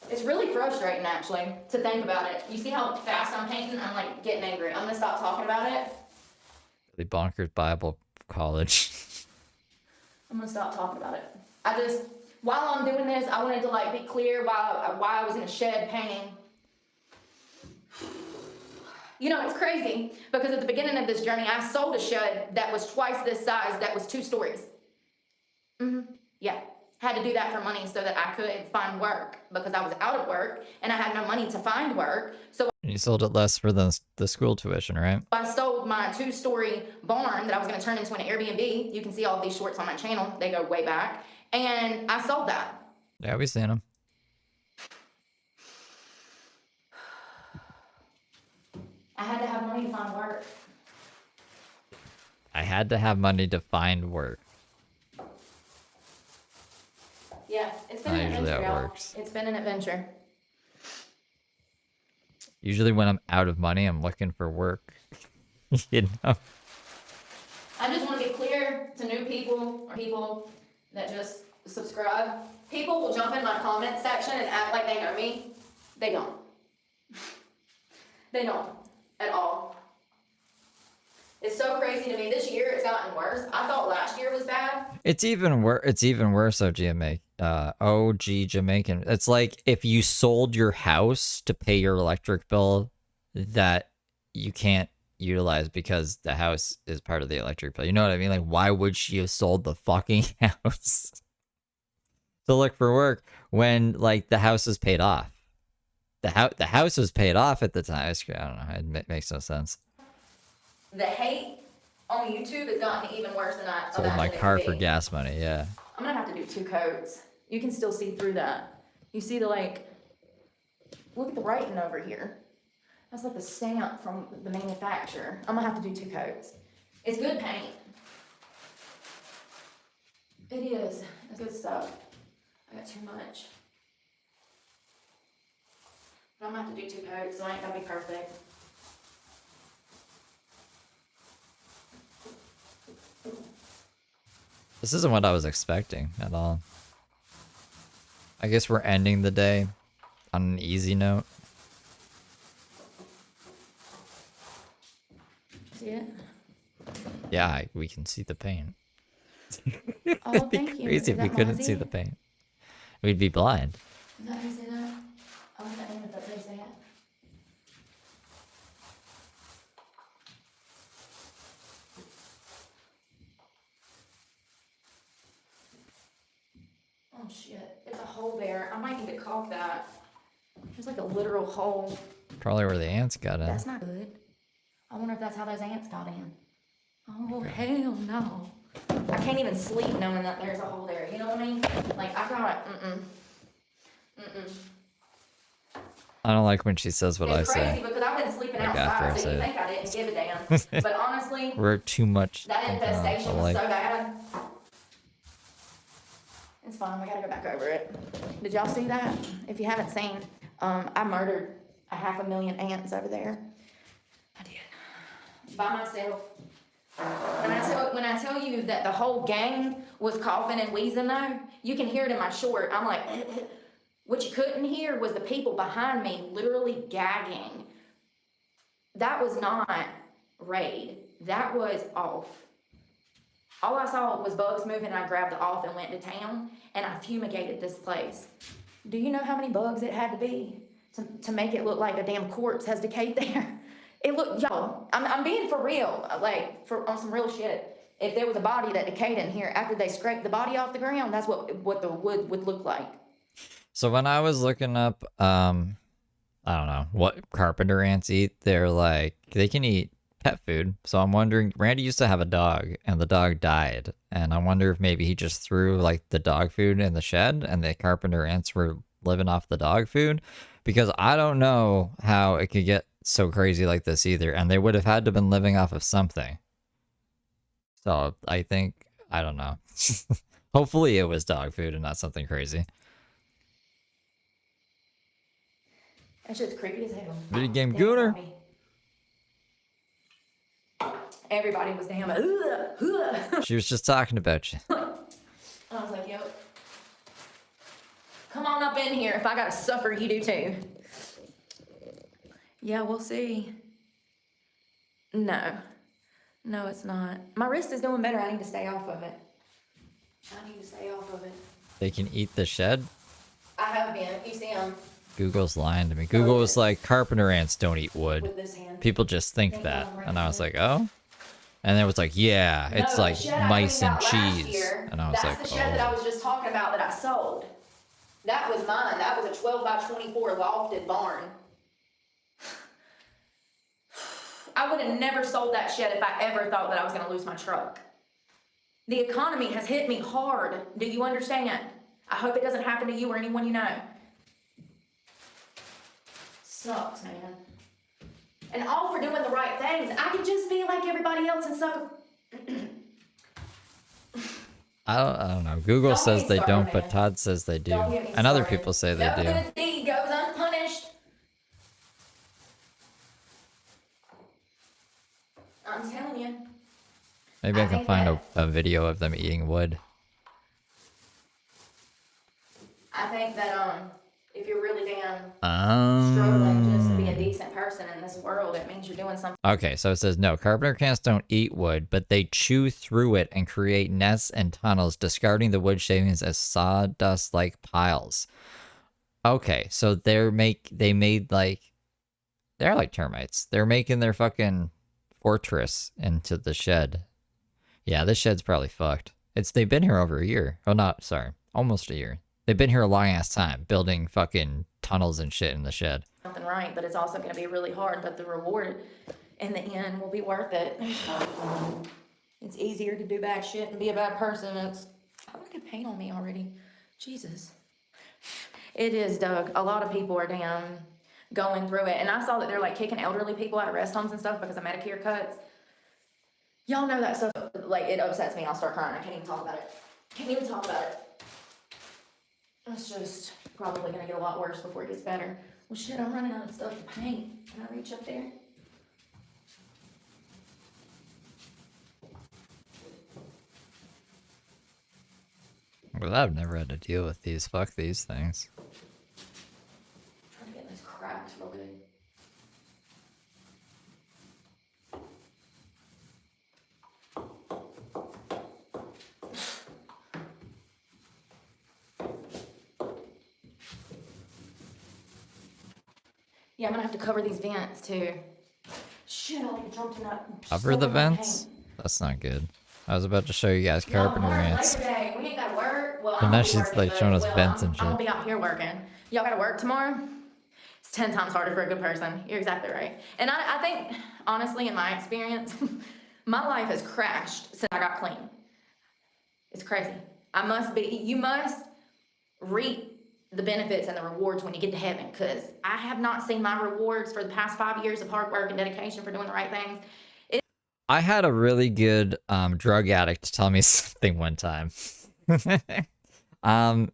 It's really frustrating, actually, to think about it. You see how fast I'm painting? I'm, like, getting angry. I'm gonna stop talking about it. The bonkers Bible college. I'm gonna stop talking about it. while I'm doing this, I wanted to like be clear why I was in a shed painting. You know, it's crazy because at the beginning of this journey, I sold a shed that was twice this size, that was 2 stories. Yeah, had to do that for money so that I could find work because I was out of work and I had no money to find work. So You sold it less for the school tuition, right? I sold my 2-story barn that I was going to turn into an Airbnb. You can see all these shorts on my channel. They go way back. And I sold that. Yeah, we seen them. I had to have money to find work. I had to have money to find work. Yeah, it's been Not an usually adventure, how it y'all. works. It's been an adventure. Usually when I'm out of money, I'm looking for work. You know? I just want to be clear to new people or people that just subscribe. People will jump in my comment section and act like they know me. They don't. They don't at all. It's so crazy to me. This year it's gotten worse. I thought last year was bad. It's even worse. It's even worse, OG Jamaican. It's like if you sold your house to pay your electric bill that you can't utilize because the house is part of the electric bill. You know what I mean? Like, why would she have sold the fucking house to look for work when like the house is paid off? The house was paid off at the time. I don't know. It makes no sense. The hate on YouTube has gotten even worse than I Sold my imagined it car would for be. gas money. Yeah. I'm gonna have to do 2 coats. You can still see through that. You see the like, look at the writing over here. That's like the stamp from the manufacturer. I'm gonna have to do 2 coats. It's good paint. It is. It's good stuff. I got too much. But I'm gonna have to do 2 coats, so I ain't gonna be perfect. This isn't what I was expecting at all. I guess we're ending the day on an easy note. See it? Yeah, we can see the paint. Oh, It'd be thank you. crazy Is if we that couldn't Mozzie? see the paint. We'd be blind. Is that how you say that? I like that name if that's how you say it. Oh shit, it's a hole there. I might need to caulk that. There's like a literal hole. Probably where the ants got in. That's not good. I wonder if that's how those ants got in. Oh, hell no. I can't even sleep knowing that there's a hole there. You know what I mean? Like, I got I don't like when she says what It's I crazy say. because I've been sleeping Like after I outside, so say you it. think I didn't give a damn. But honestly, We're too much. that infestation was alike. so bad. It's fine, we gotta go back over it. Did y'all see that? If you haven't seen, I murdered 500,000 ants over there. I did. By myself. When I tell you that the whole gang was coughing and wheezing though, you can hear it in my short. I'm like, what you couldn't hear was the people behind me literally gagging. That was not raid. That was off. All I saw was bugs moving and I grabbed the off and went to town and I fumigated this place. Do you know how many bugs it had to be to make it look like a damn corpse has decayed there? It looked, y'all, I'm being for real, like, on some real shit. If there was a body that decayed in here after they scraped the body off the ground, that's what the wood would look like. So when I was looking up, I don't know, what carpenter ants eat, they're like, they can eat pet food. So I'm wondering, Randy used to have a dog and the dog died. And I wonder if maybe he just threw like the dog food in the shed and the carpenter ants were living off the dog food. Because I don't know how it could get so crazy like this either. And they would have had to have been living off of something. So I think, I don't know. Hopefully it was dog food and not something crazy. That shit's creepy as hell. Video game Damn, gooner. Bobby. Everybody was damn, She was just talking about you. I was like, yo, come on up in here. If I gotta suffer, you do too. Yeah, we'll see. No, it's not. My wrist is doing better. I need to stay off of it. I need to stay off of it. They can eat the shed? I have been. You see them Google's lying to me. Google was yes. like, carpenter ants don't eat wood. with this hand. People just think Think that. on right And I was here. like, oh? And then it was like, yeah, it's No, like the shed I mice and cleaned out last cheese. year, And I was that's like, the shed that I oh. was just talking about that I sold. That was mine. That was a 12 by 24 lofted barn. I would have never sold that shed if I ever thought that I was going to lose my truck. The economy has hit me hard. Do you understand? I hope it doesn't happen to you or anyone you know. Sucks, man. And all for doing the right things. I could just be like everybody else and suck. I don't know. Google Don't get says me they started, don't, but man. Todd says they do. Don't get me And other started. people say they No do. good deed goes unpunished. I'm telling you. Maybe I I can think find that- a video of them eating wood. I think that if you're really damn struggling just to be a decent person in this world, it means you're doing something. Okay, so it says no, carpenter ants don't eat wood, but they chew through it and create nests and tunnels, discarding the wood shavings as sawdust-like piles. Okay, so they're like termites. They're making their fucking fortress into the shed. Yeah, this shed's probably fucked. They've been here over a year. Oh, not sorry, almost a year. They've been here a long ass time, building fucking tunnels and shit in the shed. Something right, but it's also going to be really hard, but the reward in the end will be worth it. It's easier to do bad shit and be a bad person. I'm gonna get paint on me already. Jesus. It is, Doug. A lot of people are damn going through it. And I saw that they're like kicking elderly people out of rest homes and stuff because of Medicare cuts. Y'all know that stuff, like, it upsets me. I'll start crying. I can't even talk about it. Can't even talk about it. It's just probably gonna get a lot worse before it gets better. Well, shit, I'm running out of stuff to paint. Can I reach up there? Well, I've never had to deal with these. Fuck these things. Trying to get this cracked real good. Yeah, I'm gonna have to cover these vents too. Shit, I like jumped in that. Cover the soil and vents? paint. That's not good. I was about to show you guys Y'all, carpenter tomorrow's ants. Labor Day. We ain't gotta work. Well, And I'm now gonna be she's, working, like, but, showing us well, vents and I'm gonna shit. be out here working. Y'all gotta work tomorrow? It's 10 times harder for a good person. You're exactly right. And I think, honestly, in my experience, my life has crashed since I got clean. It's crazy. You must reap the benefits and the rewards when you get to heaven, because I have not seen my rewards for the past 5 years of hard work and dedication for doing the right things. I had a really good drug addict tell me something one time.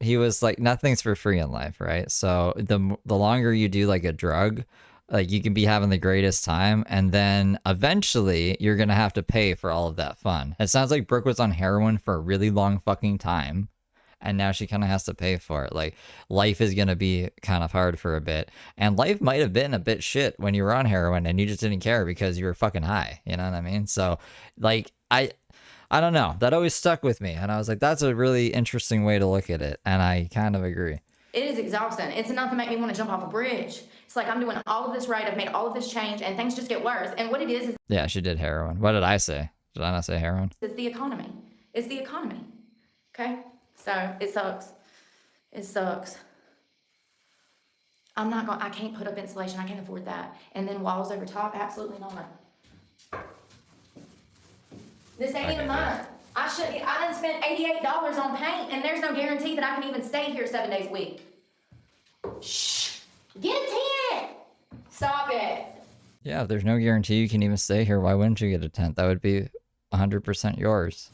He was like, nothing's for free in life, right? So the longer you do like a drug, like you can be having the greatest time, and then eventually you're gonna have to pay for all of that fun. It sounds like Brooke was on heroin for a really long fucking time, and now she kind of has to pay for it. Like, life is gonna be kind of hard for a bit, and life might have been a bit shit when you were on heroin and you just didn't care because you were fucking high. You know what I mean? So, like, I don't know. That always stuck with me, and I was like, that's a really interesting way to look at it, and I kind of agree. It is exhausting. It's enough to make me want to jump off a bridge. It's like I'm doing all of this right. I've made all of this change, and things just get worse. And what it is Yeah, she did heroin. What did I say? Did I not say heroin? it's the economy. It's the economy. Okay? So it sucks. It sucks. I can't put up insulation. I can't afford that. And then walls over top, absolutely not. This ain't even mine. I done spent $88 on paint, and there's no guarantee that I can even stay here 7 days a week. Shh. Get a tent. Stop it. Yeah, if there's no guarantee you can even stay here, why wouldn't you get a tent? That would be 100% yours.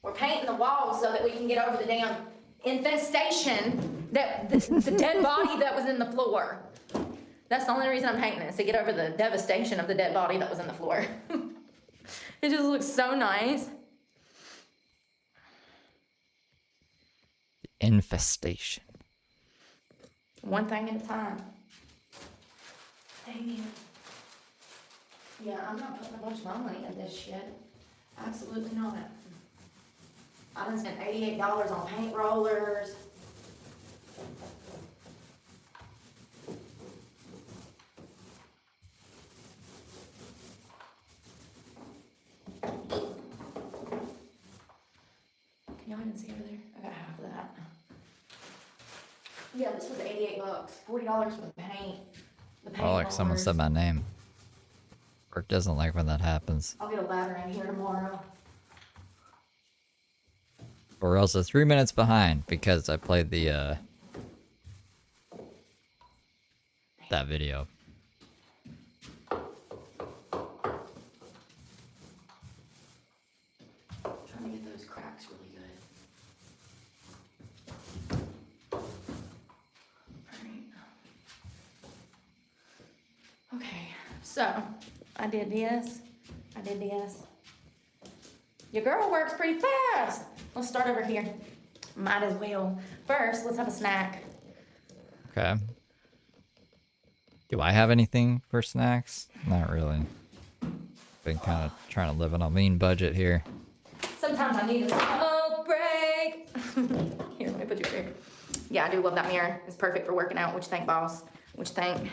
We're painting the walls so that we can get over the damn infestation that the dead body that was in the floor. That's the only reason I'm painting this, to get over the devastation of the dead body that was in the floor. It just looks so nice. Infestation. One thing at a time. Dang it. Yeah, I'm not putting a bunch of my money in this shit. Absolutely not. I done spent $88 on paint rollers. Can y'all even see over there? I got half of that. Yeah, this was $88. $40 for the paint. The paint Oh, like someone rollers. said my name. Brooke doesn't like when that happens. I'll get a ladder in here tomorrow. Or else it's 3 minutes behind because I played the that video. Trying to get those cracks really good. Alright. Okay, so I did this. Your girl works pretty fast. Let's start over here. Might as well. First, let's have a snack. Okay. Do I have anything for snacks? Not really. Been kind of trying to live on a lean budget here. Sometimes I need a smoke break. Here, let me put you here. Yeah, I do love that mirror. It's perfect for working out. What you think, boss? What you think?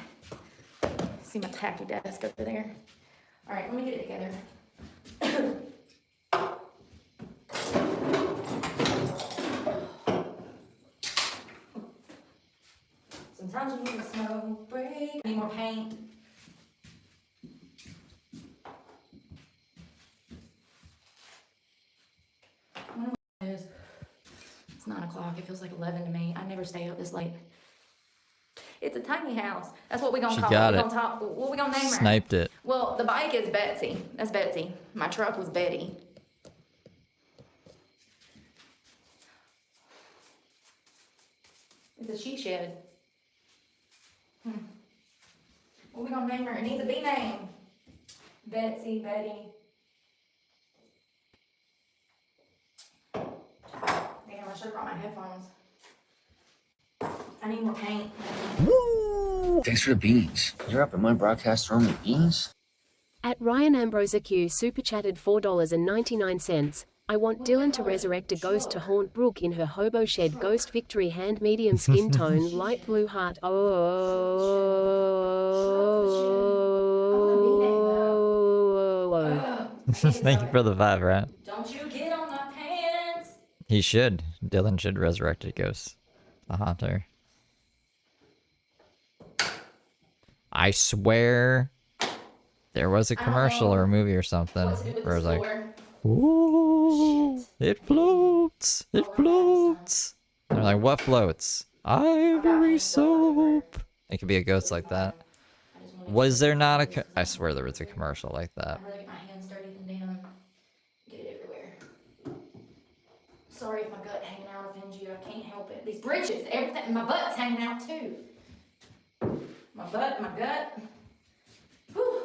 See my tacky desk over there? All right, let me get it together. Sometimes you need a smoke break. Need more paint. It's 9 o'clock. It feels like 11 to me. I never stay up this late. It's a tiny house. That's what we gonna She call got it. it. What we gonna name her? Sniped it. Well, the bike is Betsy. That's Betsy. My truck was Betty. It's a she shed. What we gonna name her? It needs a B name. Betsy, Betty. Damn, I should've brought my headphones. I need more paint. Thanks for the beans. You're up in my broadcast throwing me beans? At Ryan Ambrose Q super chatted $4.99. I want Dylan to resurrect a ghost to haunt Brooke in her hobo shed. Ghost Victory hand medium skin tone light blue heart. Thank you for the vibe, right? Don't you get on my pants. He should. Dylan should resurrect a ghost. A haunter. I swear there was a commercial or a movie or something What to do with where it the was like, floor? ooh, it floats. It floats. And they're like, what floats? Ivory soap. It could be a ghost like that. I just wanna Was there not a I swear there was a commercial like that. I'd rather get my hands dirty than damn get it everywhere. Sorry if my gut hanging out offends you. I can't help it. These britches, everything, my butt's hanging out too. My butt, my gut. Whew.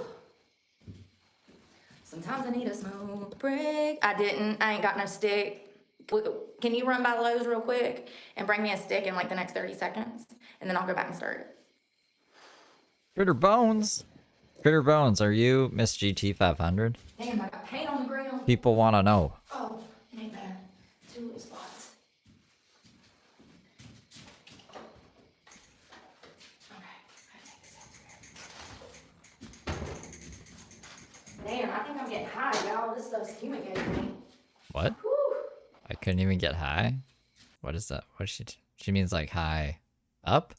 Sometimes I need a smoke break. I ain't got no stick. Can you run by Lowe's real quick and bring me a stick in like the next 30 seconds? And then I'll go back and start it. Critter Bones. Critter Bones, are you Miss GT 500? Damn, I got paint on the ground. People want to know. Oh, it ain't bad. 2 little spots. Okay, I take this out there. Damn, I think I'm getting high, y'all. This stuff's fumigating me. What? Whew. I couldn't even get high? What is that? What is she means like high up?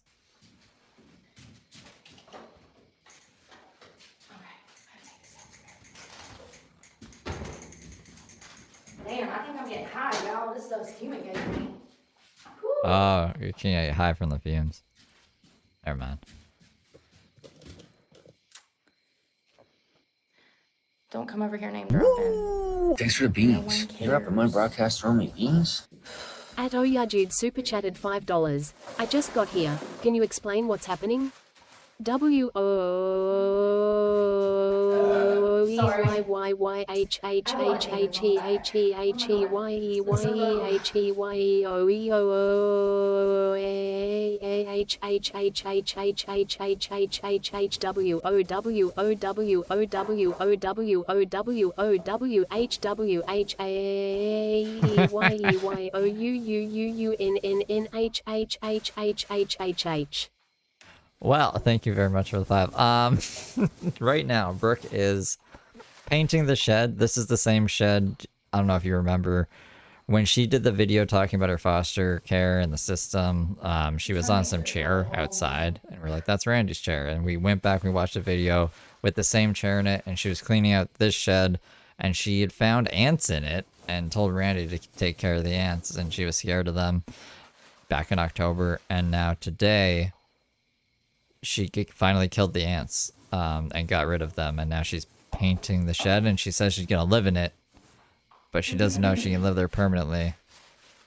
Okay, I take this out there. Damn, I think I'm getting high, y'all. This stuff's fumigating me. Whew. Oh, you can't get high from the fumes. Never mind. Don't come over here name dropping. Thanks for the beans. You're up in my broadcast throwing me beans? At Oyajud super chatted $5. I just got here. Can you explain what's happening? W O E Y Y Y H H H H E H E H E Y E Y E H E Y E O E O O A H H H H H H H H H H W O W O W O W O W O W O W H W H A Y E Y O U U U U N N N H H H H H H H. Well, thank you very much for the 5. Right now, Brooke is painting the shed. This is the same shed. I don't know if you remember when she did the video talking about her foster care and the system. She was on some chair outside, and we're like, "That's Randy's chair." And we went back, we watched a video with the same chair in it, and she was cleaning out this shed, and she had found ants in it, and told Randy to take care of the ants, and she was scared of them back in October. And now today, she finally killed the ants and got rid of them, and now she's painting the shed, and she says she's gonna live in it, but she doesn't know she can live there permanently,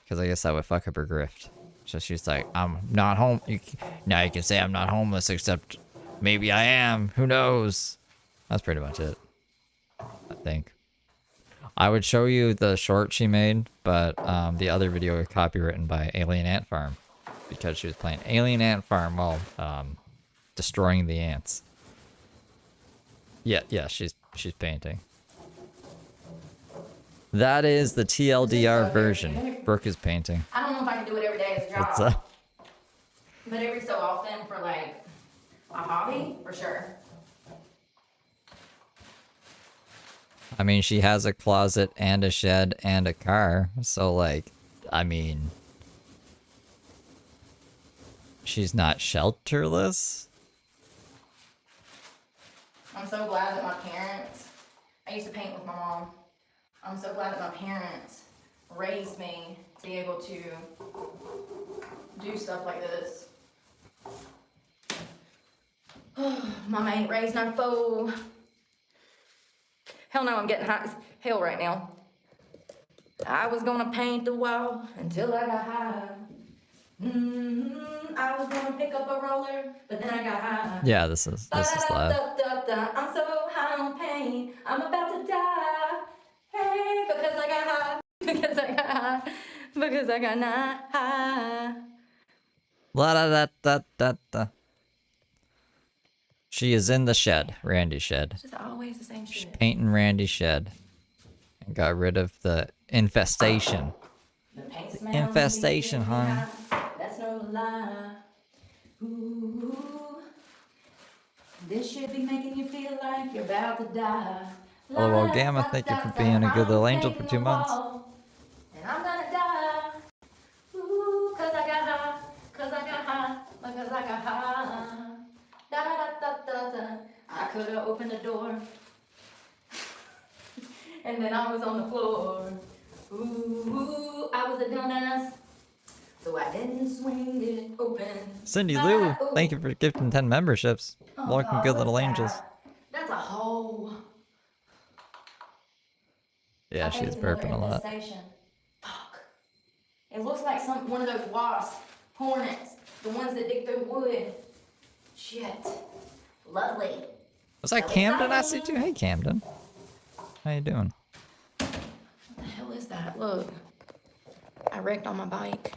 because I guess that would fuck up her grift. So she's like, I'm not home. Now you can say I'm not homeless, except maybe I am. Who knows? That's pretty much it, I think. I would show you the short she made, but the other video was copywritten by Alien Ant Farm, because she was playing Alien Ant Farm while destroying the ants. Yeah, she's painting. That is the TLDR version. Brooke is painting. I don't know if I can do it every day as a job. What's up? But every so often for like a hobby, for sure. I mean, she has a closet and a shed and a car, so like, I mean, she's not shelterless. I'm so glad that my parents, I used to paint with my mom. I'm so glad that my parents raised me to be able to do stuff like this. Mama ain't raised no fool. Hell no, I'm getting hot as hell right now. I was gonna paint the wall until I got high. I was gonna pick up a roller, but then I got high. Yeah, this is live. I'm so high on pain, I'm about to die. Hey, because I got high, because I got high, because I got not high. La da da da da da. She is in the shed, Randy's shed. It's just always the same She's shit. painting Randy's shed. And got rid of the infestation. The paint smell Infestation, leaves me hon. high. That's no lie. Ooh, this should be making you feel like you're about to die. Hello, Gamma. Thank you for being a good little angel for 2 months. And I'm gonna die. Ooh, cause I got high, cause I got high, because I got high. Da da da da da. I could have opened the door. And then I was on the floor. Ooh, I was a dumbass. So I didn't swing it open. Cindy Lou, thank you for gifting 10 memberships. Oh, Welcome, God, good what's little that? angels. That's a hole. Yeah, I think she's it's another burping a lot. infestation. Fuck. It looks like one of those wasps, hornets, the ones that dig through wood. Shit. Lovely. Was that Camden I see too? Hey, Camden. How you doing? What the hell is that? Look. I wrecked on my bike.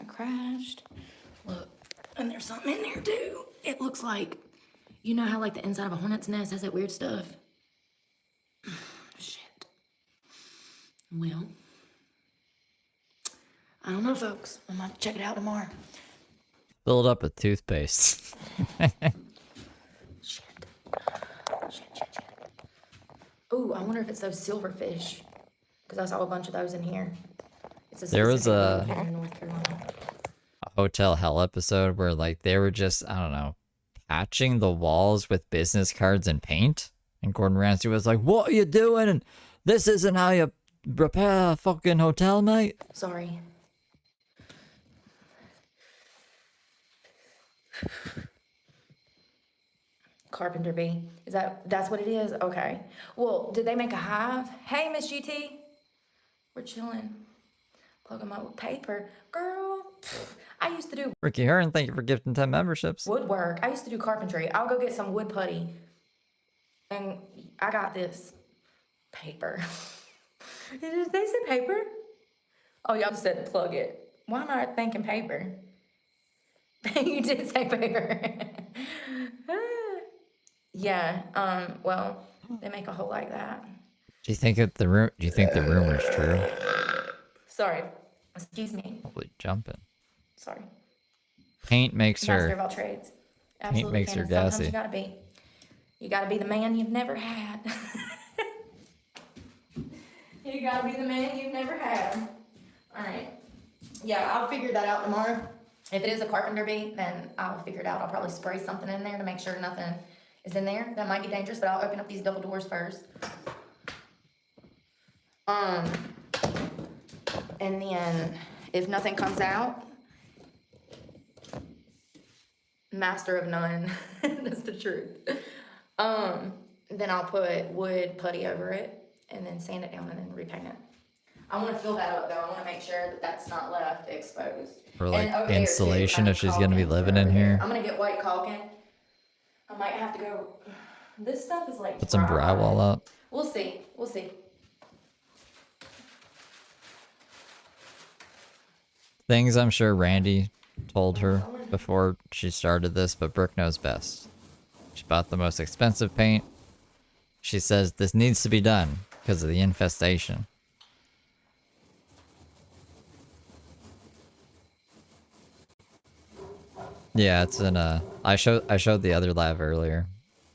I crashed. Look. And there's something in there too. It looks like, you know how like the inside of a hornet's nest has that weird stuff? Shit. Well, I don't know, folks. I'm gonna check it out tomorrow. Fill it up with toothpaste. Shit. Ooh, I wonder if it's those silverfish. Because I saw a bunch of those in here. It's a There was specific one here in North Carolina. Hotel Hell episode where like they were just, I don't know, patching the walls with business cards and paint. And Gordon Ramsay was like, "What are you doing? This isn't how you repair a fucking hotel, mate." Sorry. Carpenter bee. That's what it is? Okay. Well, did they make a hive? Hey, Miss GT. We're chilling. Plug them up with paper. Girl, I used to do Ricky Hearn, thank you for gifting 10 memberships. woodwork. I used to do carpentry. I'll go get some wood putty. And I got this paper. Did they say paper? Oh, y'all said plug it. Why am I thinking paper? You did say bigger. Yeah, well, they make a hole like that. Do you think the rumor's true? Sorry. Excuse me. Holy jumping. Sorry. Paint makes Master her of all trades. Absolutely. makes her can, and sometimes gassy. you gotta be. You gotta be the man you've never had. You gotta be the man you've never had. Alright. Yeah, I'll figure that out tomorrow. If it is a carpenter bee, then I'll figure it out. I'll probably spray something in there to make sure nothing is in there. That might be dangerous, but I'll open up these double doors first. And then if nothing comes out, master of none. That's the truth. Then I'll put wood putty over it and then sand it down and then repaint it. I want to fill that up though. I want to make sure that that's not left exposed. Or And like over there, too, insulation I if need she's gonna be caulking living for in over there. here. I'm gonna get white caulking. I might have to go. This stuff is like Put some dry. drywall up. We'll see. We'll see. Things I'm sure Randy told her before she started this, but Brooke knows best. She bought the most expensive paint. She says this needs to be done because of the infestation. Yeah, it's in I showed the other lab earlier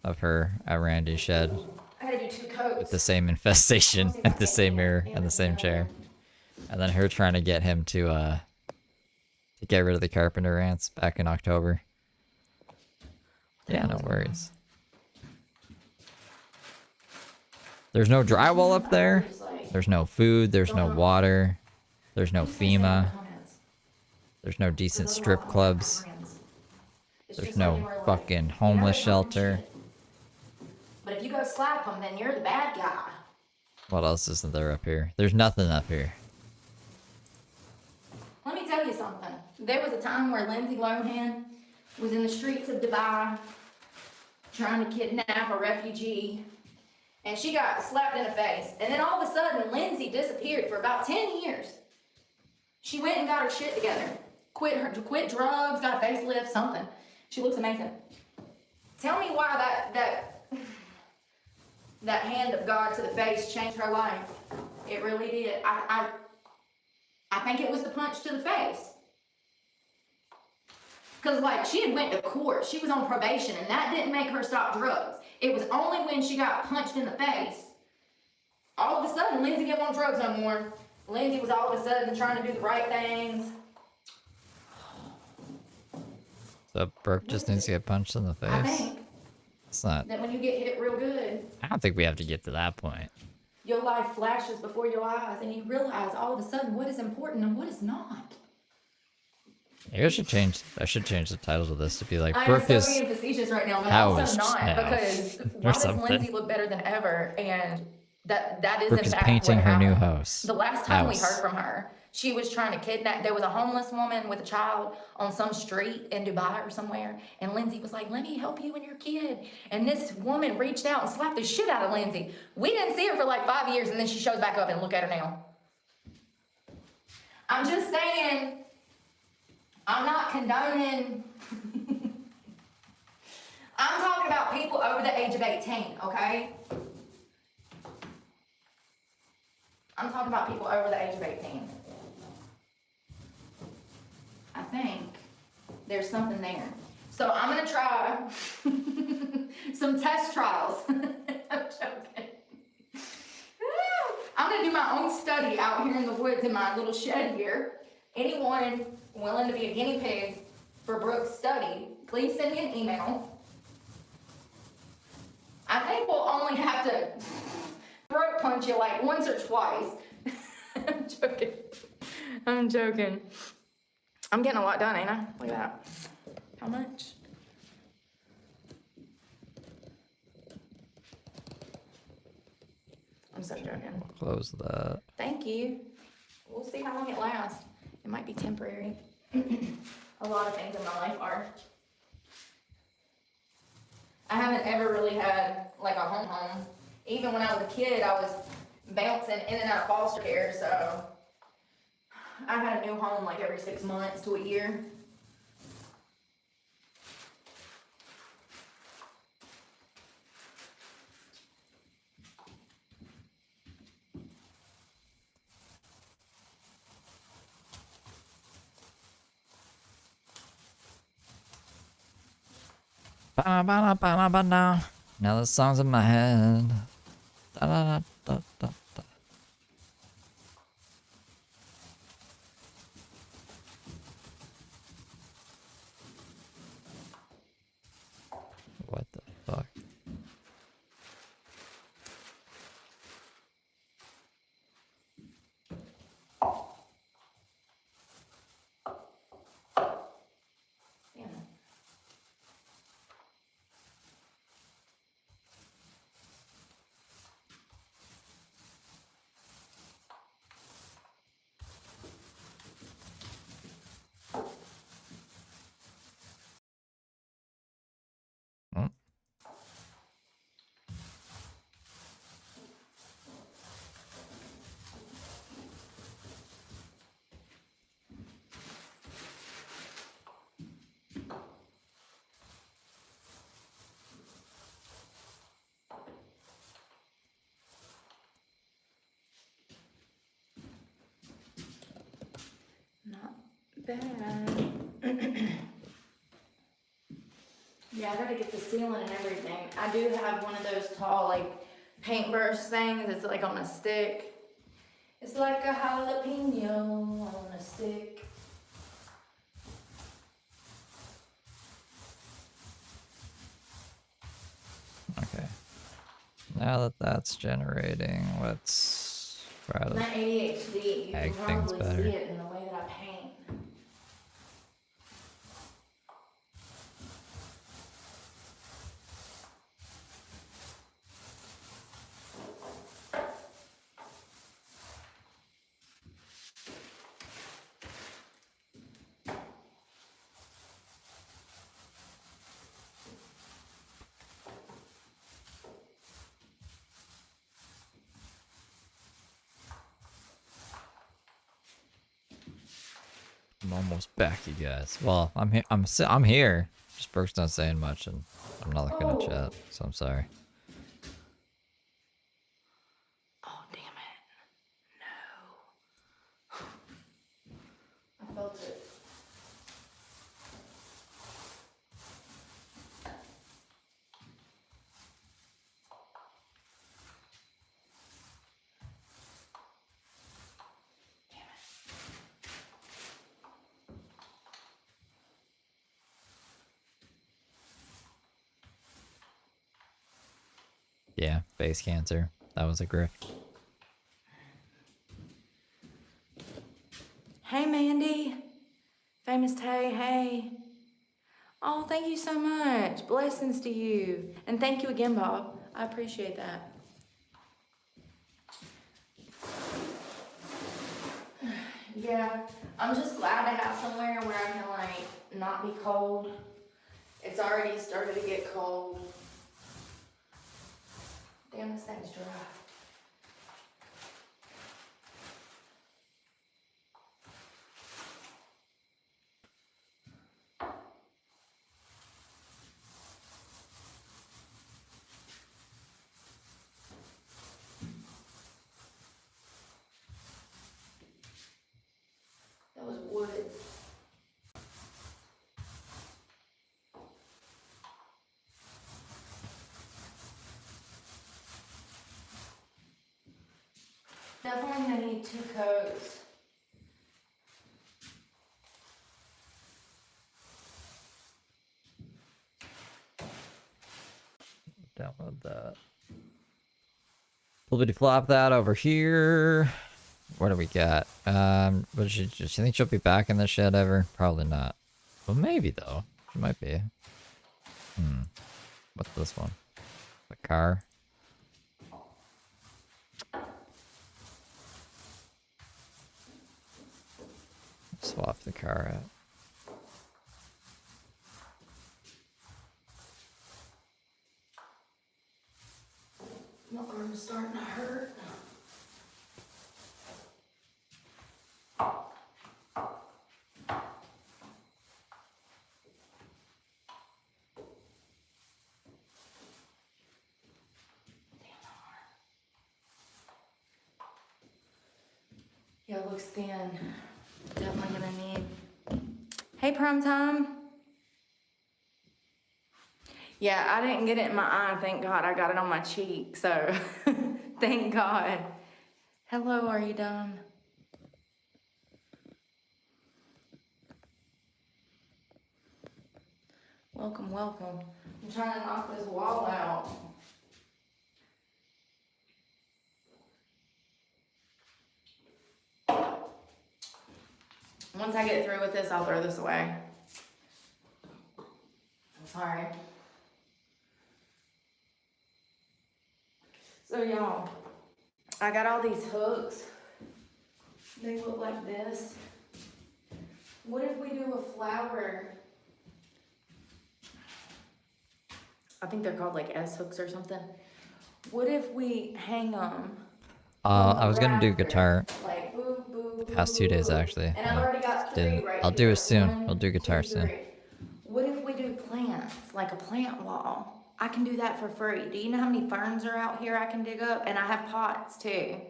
of her at Randy's shed I gotta do 2 coats. with the same infestation and the same mirror and the same chair. And then her trying to get him to get rid of the carpenter ants back in October. Yeah, no worries. There's no drywall up there. There's no food. There's no water. There's no FEMA. There's no decent strip clubs. There's no fucking homeless shelter. But if you go slap them, then you're the bad guy. What else isn't there up here? There's nothing up here. Let me tell you something. There was a time where Lindsay Lohan was in the streets of Dubai trying to kidnap a refugee, and she got slapped in the face. And then all of a sudden, Lindsay disappeared for about 10 years. She went and got her shit together. Quit drugs, got a facelift, something. She looks amazing. Tell me why that hand of God to the face changed her life. It really did. I think it was the punch to the face. Cause like she had went to court, she was on probation, and that didn't make her stop drugs. It was only when she got punched in the face. All of a sudden, Lindsay didn't want drugs no more. Lindsay was all of a sudden trying to do the right things. So Brooke just needs to get punched in the I face. think It's not. that when you get hit real good, I don't think we have to get to that point. your life flashes before your eyes, and you realize all of a sudden what is important and what is not. Maybe I should change the title to this to be like I'm Brooke so is being facetious right now, but housed also not, now. because Or why does something. Lindsay look better than ever? And that is Brooke in is fact painting what her new happened. house. The last time we House. heard from her, she was trying to kidnap. There was a homeless woman with a child on some street in Dubai or somewhere, and Lindsay was like, "Let me help you and your kid." And this woman reached out and slapped the shit out of Lindsay. We didn't see her for like 5 years, and then she shows back up, and look at her now. I'm just saying. I'm not condoning. I'm talking about people over the age of 18, okay? I'm talking about people over the age of 18. I think there's something there. So I'm gonna try some test trials. I'm joking. I'm gonna do my own study out here in the woods in my little shed here. Anyone willing to be a guinea pig for Brooke's study, please send me an email. I think we'll only have to throat punch you like once or twice. I'm joking. I'm joking. I'm getting a lot done, ain't I? Look at that. How much? I'm so joking. Close that. Thank you. We'll see how long it lasts. It might be temporary. A lot of things in my life are. I haven't ever really had like a home. Even when I was a kid, I was bouncing in and out of foster care, so I had a new home like every 6 months to a year. Ba-da-ba-da-ba-da-ba-da. Now the song's in my head. Da-da-da-da-da-da. What the fuck? Damn it. Hmm? Not bad. Yeah, I gotta get the ceiling and everything. I do have one of those tall, like, paintbrush things. It's like on a stick. It's like a jalapeno on a stick. Okay. Now that that's generating, let's try to. My ADHD, you Egg can things probably better. see it in the way that I paint. I'm almost back, you guys. Well, I'm here. I'm here. Just Brooke's not saying much, and I'm not looking at chat, so I'm sorry. Oh, damn it. No. I felt it. Yeah, face cancer. That was a grift. Hey, Mandy. Famous Tay, hey. Oh, thank you so much. Blessings to you. And thank you again, Bob. I appreciate that. Yeah, I'm just glad to have somewhere where I can, like, not be cold. It's already started to get cold. Damn, this thing's dry. That was wood. Definitely gonna need 2 coats. Download that. Flippity flop that over here. What do we got? Does she think she'll be back in the shed ever? Probably not. Well, maybe though. She might be. What's this one? The car. Swap the car out. My arm's starting to hurt. Yeah, it looks thin. Definitely gonna need. Hey, Prime Time. Yeah, I didn't get it in my eye, thank God. I got it on my cheek, so thank God. Hello, are you done? Welcome, welcome. I'm trying to knock this wall out. Once I get through with this, I'll throw this away. I'm sorry. So y'all, I got all these hooks. They look like this. What if we do a flower? I think they're called like S hooks or something. What if we hang them? I was gonna do rafter, guitar like boo, boo, boo, past 2 days boo. actually. And I've already got 3 Didn't. right I'll do here. it soon. 1, I'll do guitar 2, soon. 3. What if we do plants, like a plant wall? I can do that for free. Do you know how many ferns are out here I can dig up? And I have pots too.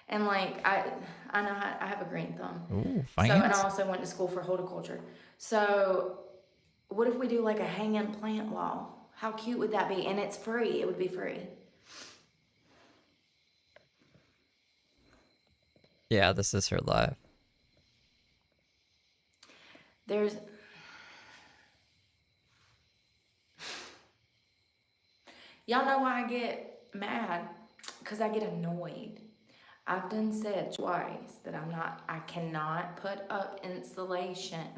And like, I know I have a green thumb. Ooh, So, and I fans. also went to school for horticulture. So, what if we do like a hanging plant wall? How cute would that be? And it's free. It would be free. Yeah, this is her live. There's... Y'all know why I get mad? Because I get annoyed. I've done said twice that I cannot put up insulation.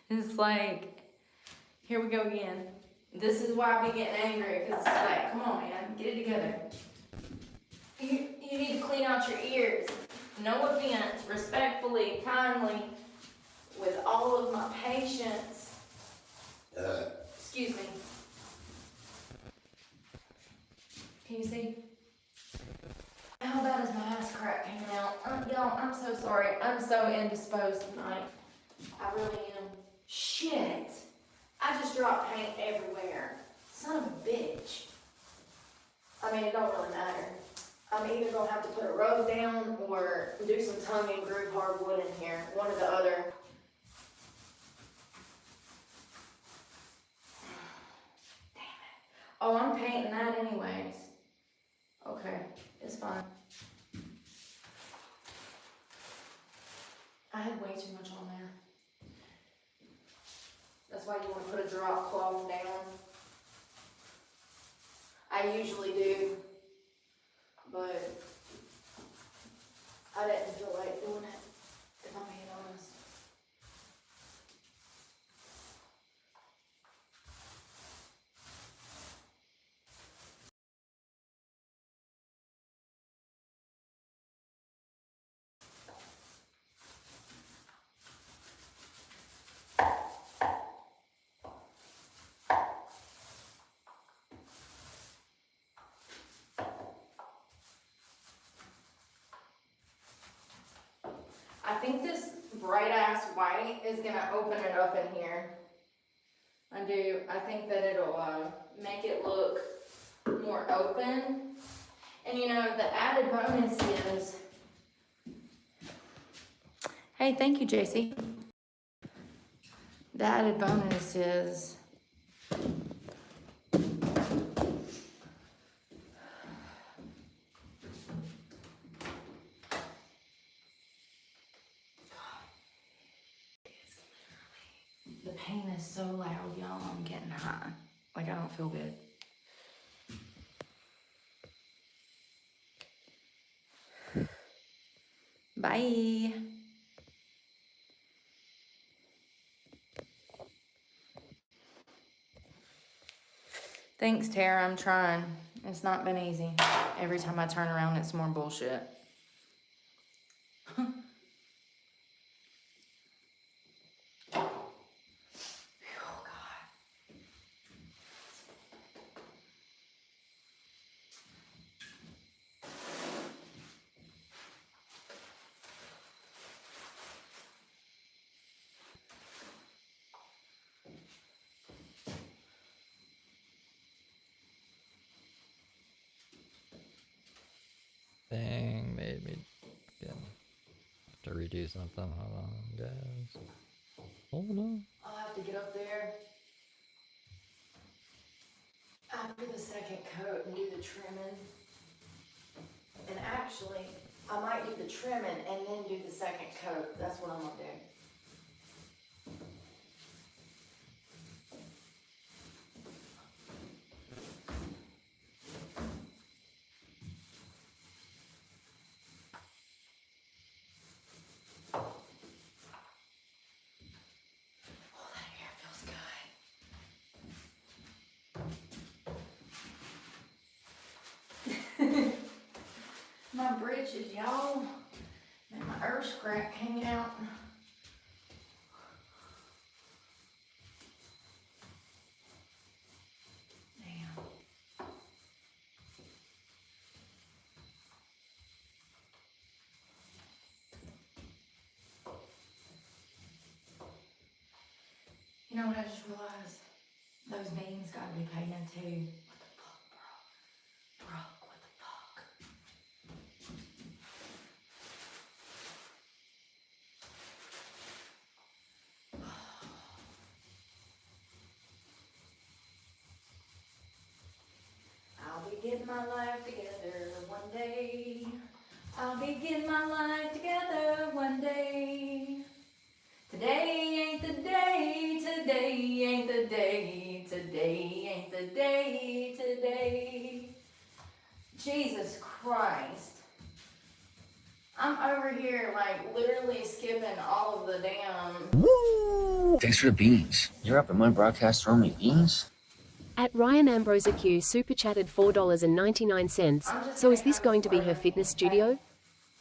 It's like, here we go again. This is why I be getting angry, because it's like, come on, man, get it together. You need to clean out your ears. No offense, respectfully, kindly, with all of my patience. Excuse me. Can you see? How bad is my ass crack hanging out? Y'all, I'm so sorry. I'm so indisposed tonight. I really am. Shit. I just dropped paint everywhere. Son of a bitch. I mean, it don't really matter. I'm either gonna have to put a rug down or do some tongue and groove hardwood in here. One or the other. Damn it. Oh, I'm painting that anyways. Okay, it's fine. I had way too much on there. That's why you want to put a drop cloth down. I usually do, but I didn't feel like doing it, if I'm being honest. I think this bright ass white is gonna open it up in here. I do. I think that it'll make it look more open. And you know, the added bonus is, hey, thank you, JC. The added bonus is, the pain is so loud, y'all. I'm getting high. Like, I don't feel good. Bye. Thanks, Tara. I'm trying. It's not been easy. Every time I turn around, it's more bullshit. Oh, God. Thing made me again. Have to redo something. Hold on, guys. Hold on. I'll have to get up there after the second coat and do the trimming. And actually, I might do the trimming and then do the second coat. That's what I'm gonna do. Oh, that hair feels good. My britches, y'all, and my earth crack hanging out. Damn. You know what I just realized? Those meetings gotta be paying too. What the fuck, bro? Brooke, what the fuck? I'll be getting my life together one day. I'll be getting my life together one day. Today ain't the day, today ain't the day, today ain't the day, today. Jesus Christ. I'm over here like literally skipping all of the damn. Woo! Thanks for the beans. You're up in my broadcast throwing me beans? At Ryan Ambrose Q super chatted $4.99. So is this going to be her fitness studio?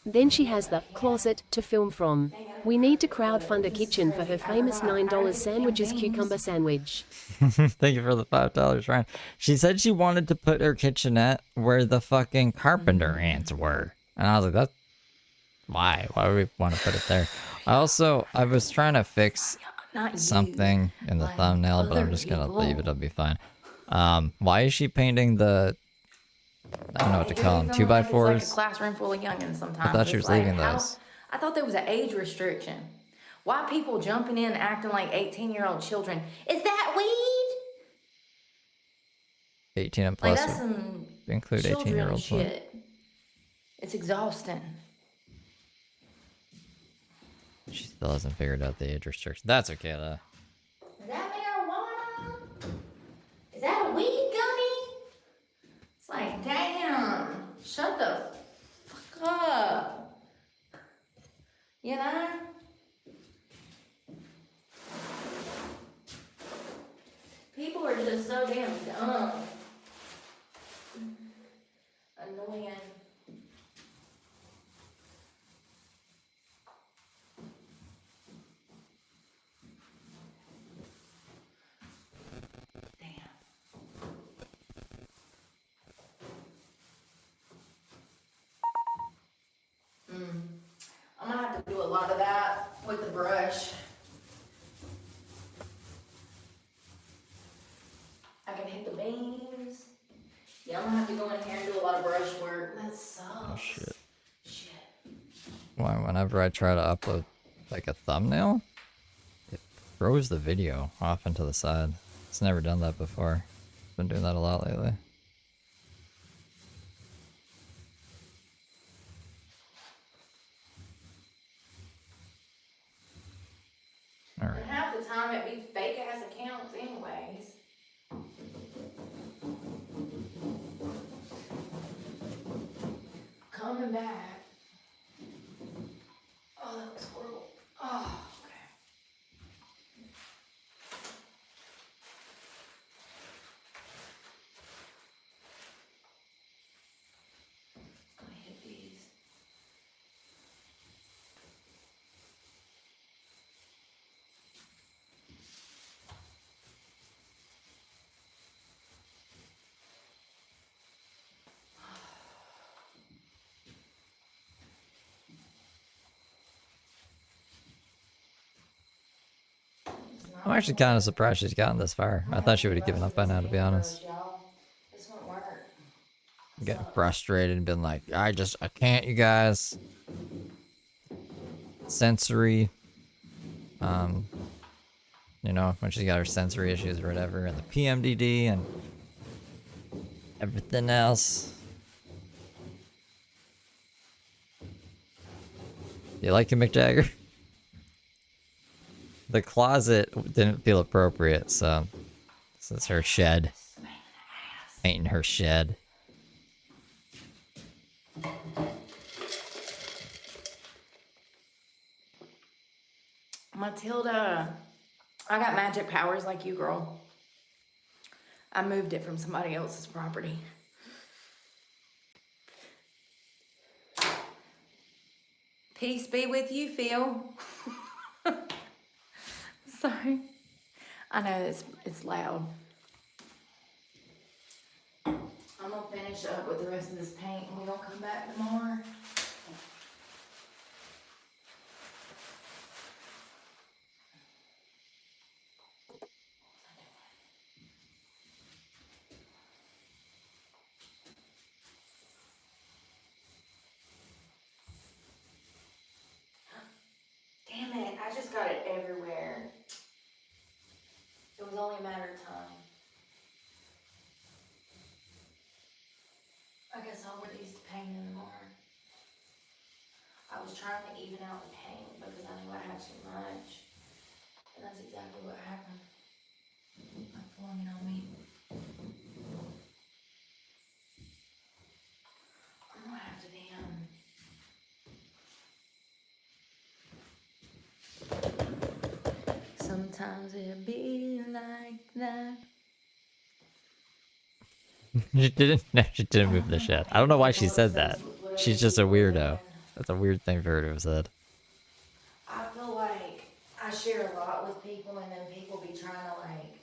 Then she has the closet to film from. We need to crowdfund a kitchen for her famous $9 sandwiches cucumber sandwich. Thank you for the $5, Ryan. She said she wanted to put her kitchenette where the fucking carpenter ants were. And I was like, that's... Why? Why would we want to put it there? I was trying to fix something in the thumbnail, but I'm just gonna leave it. It'll be fine. Why is she painting the... I don't know what to call them. 2x4s? It's like a classroom full of youngins sometimes. I thought she was leaving those. I thought there was an age restriction. Why people jumping in acting like 18-year-old children? Is that weed? 18 and Like plus. that's some Include children 18-year-olds. shit. It's exhausting. She still hasn't figured out the age restriction. That's okay though. Is that marijuana? Is that a weed gummy? It's like, damn, shut the fuck up. You know? People are just so damn dumb. Annoying. I'm gonna have to do a lot of that with the brush. I can hit the beams. Yeah, I'm gonna have to go in here and do a lot of brush work. That sucks. Oh shit. Shit. Whenever I try to upload like a thumbnail, it throws the video off into the side. It's never done that before. Been doing that a lot lately. Alright. And half the time it be fake ass accounts anyways. Coming back. Oh, that was horrible. Oh, okay. Gonna hit these. I'm actually kind of surprised she's gotten this far. I thought she would have given up by now, to be honest. This won't work. Getting frustrated and been like, I can't, you guys. Sensory. You know, when she's got her sensory issues or whatever, and the PMDD, and Everything else. You like it, McJagger? The closet didn't feel appropriate, so this is her shed. Painting her shed. Matilda, I got magic powers like you, girl. I moved it from somebody else's property. Peace be with you, Phil. Sorry. I know it's loud. I'm gonna finish up with the rest of this paint and we're gonna come back tomorrow. Damn it, I just got it everywhere. It was only a matter of time. I guess I'll reduce the paint in more. I was trying to even out the paint because I knew I had too much. And that's exactly what happened. I'm flung it on me. I'm gonna have to sometimes it be like that. She didn't move the shed. I don't know why she said that. She's just a weirdo. That's a weird thing for her to have said. I feel like I share a lot with people and then people be trying to like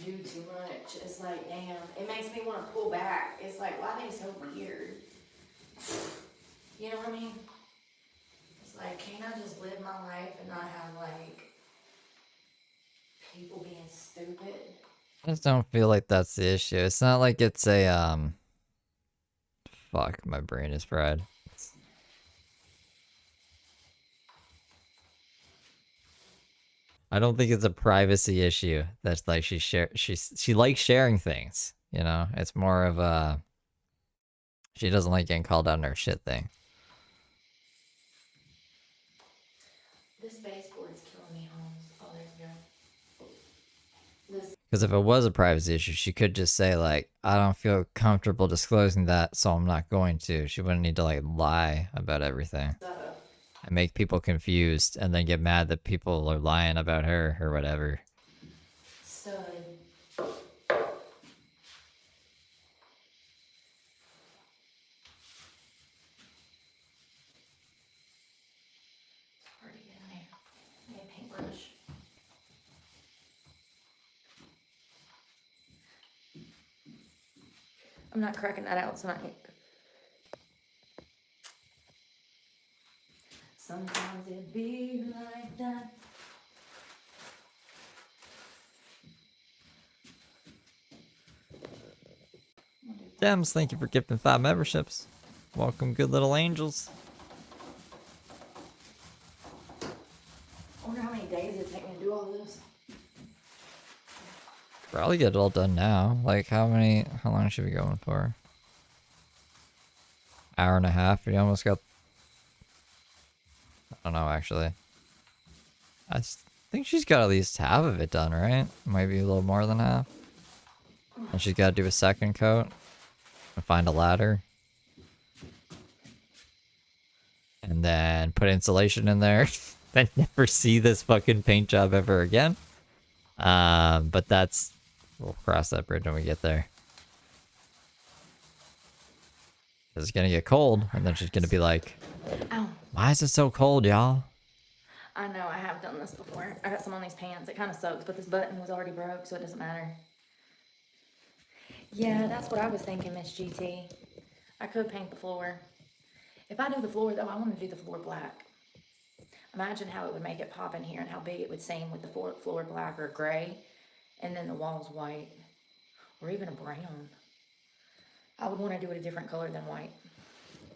do too much. It's like, damn, it makes me want to pull back. It's like, why are they so weird? You know what I mean? It's like, can't I just live my life and not have like people being stupid? I just don't feel like that's the issue. It's not like it's a, fuck, my brain is fried. I don't think it's a privacy issue. That's like she likes sharing things, you know? It's more of a she doesn't like getting called out on her shit thing. This baseboard's killing me, Holmes. Oh, there you go. This Because if it was a privacy issue, she could just say like, I don't feel comfortable disclosing that, so I'm not going to. She wouldn't need to like lie about everything. And make people confused and then get mad that people are lying about her or whatever. stud. Hard to get in there. I need a paintbrush. I'm not cracking that out tonight. Sometimes it be like that. Dems, thank you for gifting 5 memberships. Welcome, good little angels. I wonder how many days it take me to do all this. Probably get it all done now. Like, how long should we go going for? Hour and a half? We almost got... I don't know, actually. think she's got at least half of it done, right? Maybe a little more than half. And she's got to do a second coat. And find a ladder. And then put insulation in there. Then never see this fucking paint job ever again. But that's... We'll cross that bridge when we get there. It's gonna get cold, and then she's gonna be like, Ow. why is it so cold, y'all? I know, I have done this before. I got some on these pants. It kind of sucks, but this button was already broke, so it doesn't matter. Yeah, that's what I was thinking, Miss GT. I could paint the floor. If I do the floor, though, I want to do the floor black. Imagine how it would make it pop in here and how big it would seem with the floor black or gray, and then the walls white, or even a brown. I would want to do it a different color than white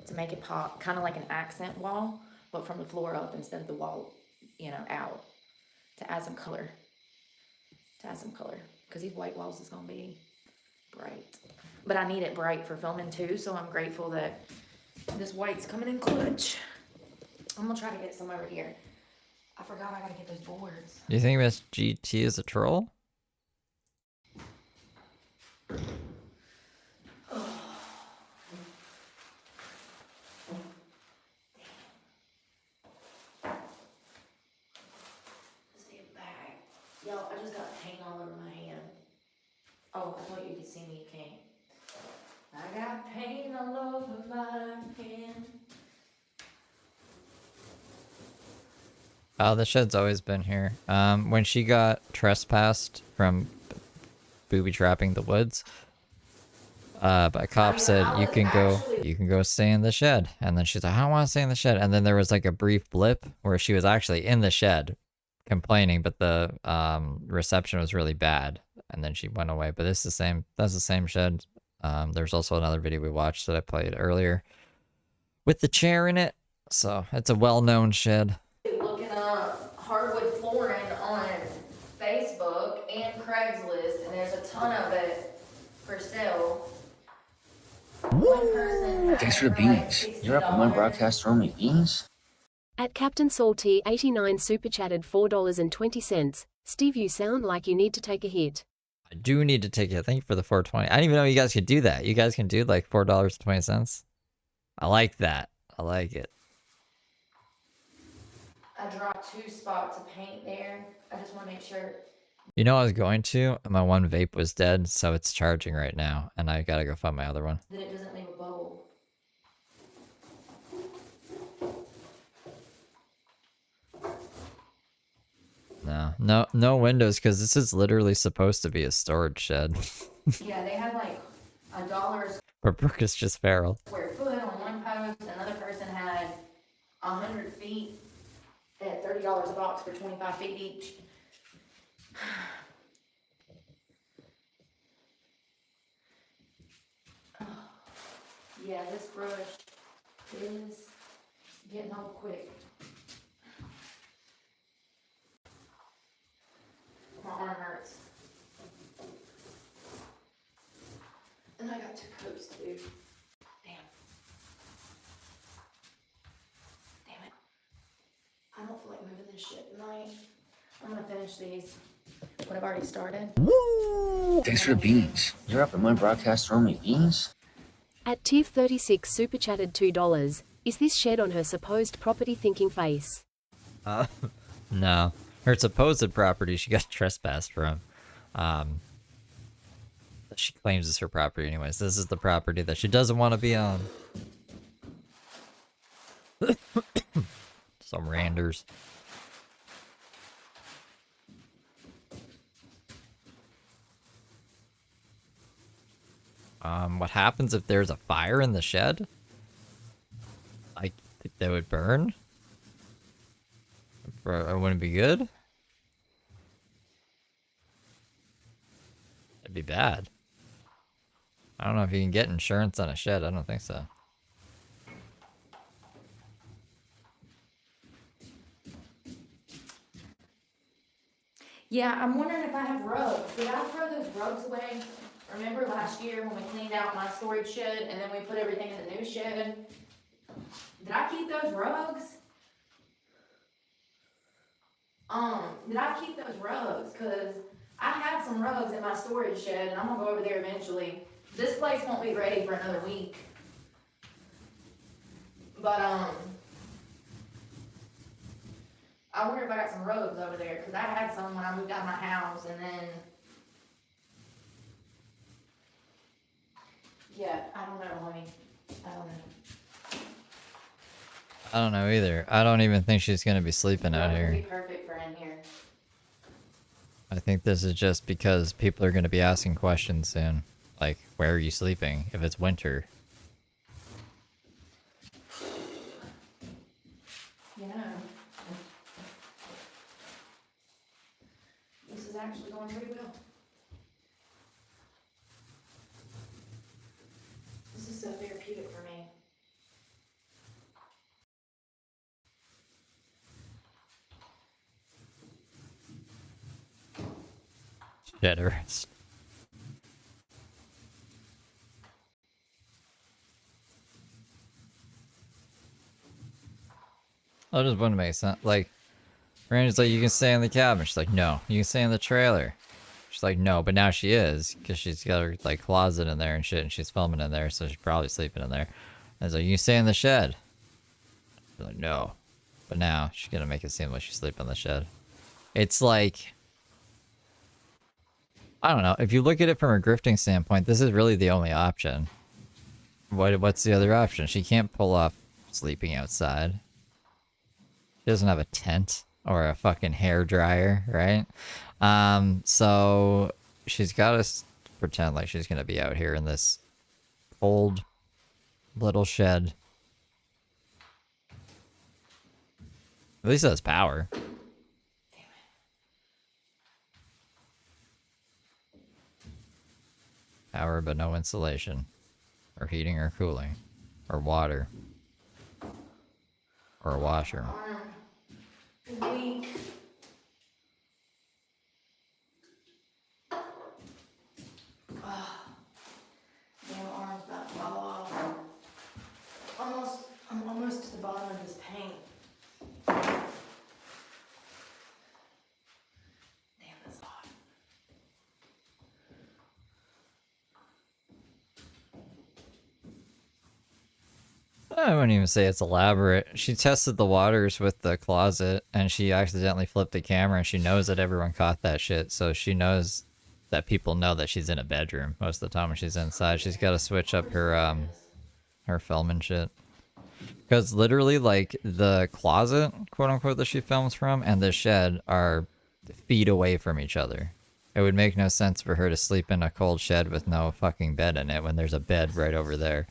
to make it pop, kind of like an accent wall, but from the floor up instead of the wall, you know, out, to add some color. Because these white walls is going to be bright. But I need it bright for filming too, so I'm grateful that this white's coming in clutch. I'm gonna try to get some over here. I forgot I gotta get those boards. You think Miss GT is a troll? Let's see a bag. Yo, I just got paint all over my hand. Oh, I thought you could see me, you can't. I got paint all over my hand. Oh, the shed's always been here. When she got trespassed from booby trapping the woods, but a cop said you can go stay in the shed, and then she's like, I don't want to stay in the shed, and then there was like a brief blip where she was actually in the shed, complaining, but the reception was really bad, and then she went away. But it's the same. That's the same shed. There's also another video we watched that I played earlier with the chair in it, so it's a well-known shed. Looking up hardwood flooring on Facebook and Craigslist, and there's a ton of it for sale. One person. Thanks for the beans. You're up at my broadcast for me beans? At Captain Salty 89 super chatted $4.20. Steve, you sound like you need to take a hit. I do need to take it. Thank you for the 420. I didn't even know you guys could do that. You guys can do like $4.20. I like that. I like it. I dropped 2 spots of paint there. I just want to make sure. You know I was going to, and my one vape was dead, so it's charging right now, and I gotta go find my other one. That it doesn't leave a bubble. No windows, because this is literally supposed to be a storage shed. Yeah, they had like $1 But Brooke is just feral. square foot on one post. Another person had 100 feet at $30 a box for 25 feet each. Yeah, this brush is getting old quick. My arm hurts. And I got 2 coats too. Damn. Damn it. I don't feel like moving this shit tonight. I'm gonna finish these. What I've already started. Thanks for the beans. You're up at my broadcast for me beans? At Tiv36 super chatted $2. Is this shed on her supposed property thinking face? No. Her supposed property she got trespassed from. She claims it's her property anyways. This is the property that she doesn't want to be on. Some randers. What happens if there's a fire in the shed? Like, they would burn? It wouldn't be good? It'd be bad. I don't know if you can get insurance on a shed. I don't think so. Yeah, I'm wondering if I have rugs. Did I throw those rugs away? Remember last year when we cleaned out my storage shed and then we put everything in the new shed? Did I keep those rugs? Did I keep those rugs? Cause I had some rugs in my storage shed and I'm gonna go over there eventually. This place won't be ready for another week. But, I wonder if I got some rugs over there, cause I had some when I moved out of my house and then. Yeah, I don't know, honey. I don't know. I don't know either. I don't even think she's gonna be sleeping out Rugs would here. be perfect for in here. I think this is just because people are gonna be asking questions soon. Like, where are you sleeping if it's winter? You know. This is actually going pretty well. This is so therapeutic for me. Shedderist. That just wouldn't make sense. Like, Randy's like, you can stay in the cabin. She's like, no, you can stay in the trailer. She's like, no, but now she is, because she's got her, like, closet in there and shit, and she's filming in there, so she's probably sleeping in there. And he's like, you can stay in the shed. She's like, no. But now, she's gonna make it seem like she's sleeping in the shed. It's like... I don't know. If you look at it from a grifting standpoint, this is really the only option. What's the other option? She can't pull off sleeping outside. She doesn't have a tent or a fucking hair dryer, right? So she's got to pretend like she's gonna be out here in this old little shed. At least it has power. Power, but no insulation, or heating, or cooling, or water, or a washer. Weak. Damn arm's about to fall off. I'm almost to the bottom of this paint. Damn, that's hot. I wouldn't even say it's elaborate. She tested the waters with the closet, and she accidentally flipped the camera, and she knows that everyone caught that shit, so she knows that people know that she's in a bedroom most of the time when she's inside. She's got to switch up her film and shit. Because literally, like, the closet, quote-unquote, that she films from, and the shed are feet away from each other. It would make no sense for her to sleep in a cold shed with no fucking bed in it when there's a bed right over there.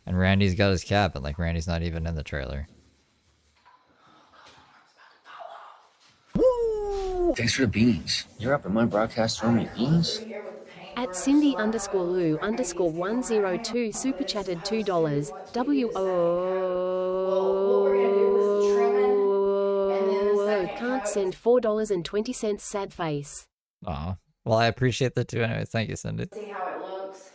And Randy's got his cabin, like Randy's not even in the trailer. Thanks for the beans. You're up in my broadcast room with beans? At Cindy_Lou_102 super chatted $2. Can't send $4.20 sad face. Aw. Well, I appreciate the two anyway. Thank you, Cindy. See how it looks.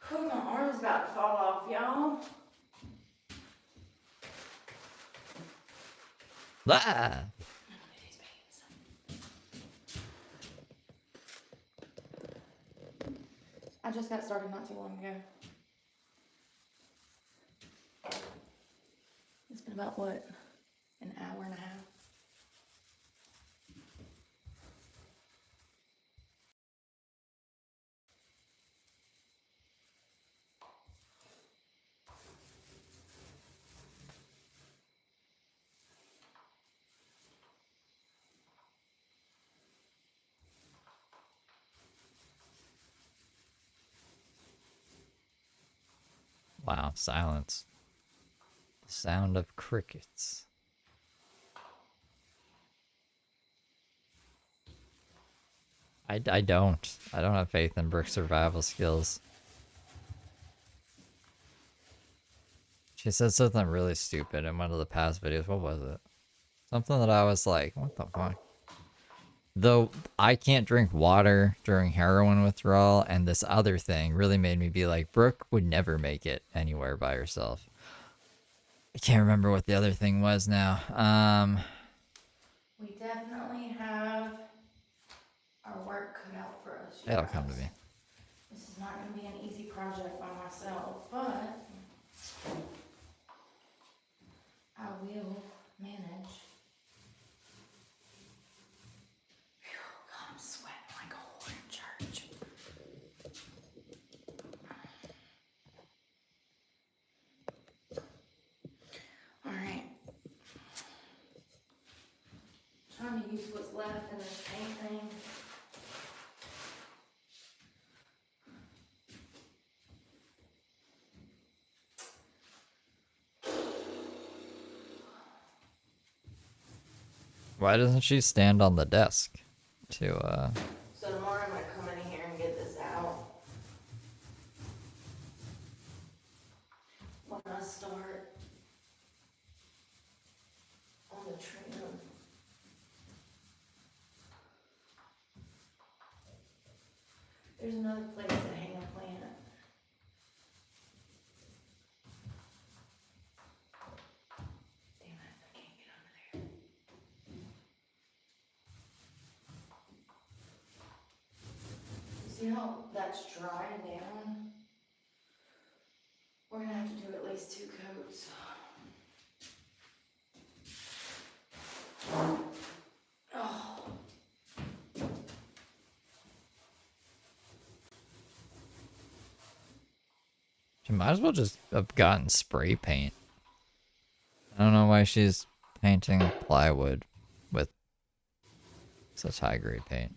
Whew, my arm's about to fall off, y'all. Ah! I just got started not too long ago. It's been about, what, an hour and a half? Wow, silence. The sound of crickets. I don't. I don't have faith in Brooke's survival skills. She said something really stupid in one of the past videos. What was it? Something that I was like, what the fuck? Though I can't drink water during heroin withdrawal, and this other thing really made me be like, Brooke would never make it anywhere by herself. I can't remember what the other thing was now. We definitely have our work cut out for us. you It'll guys. come to me. This is not gonna be an easy project by myself, but I will manage. Phew, God, I'm sweating like a whore in church. All right. Trying to use what's left in this paint thing. Why doesn't she stand on the desk to, So tomorrow I'm gonna come in here and get this out. When I start on the trim. There's another place to hang a plant. how that's drying down? We're gonna have to do at least 2 coats. Oh. She might as well just have gotten spray paint. I don't know why she's painting plywood with such high grade paint.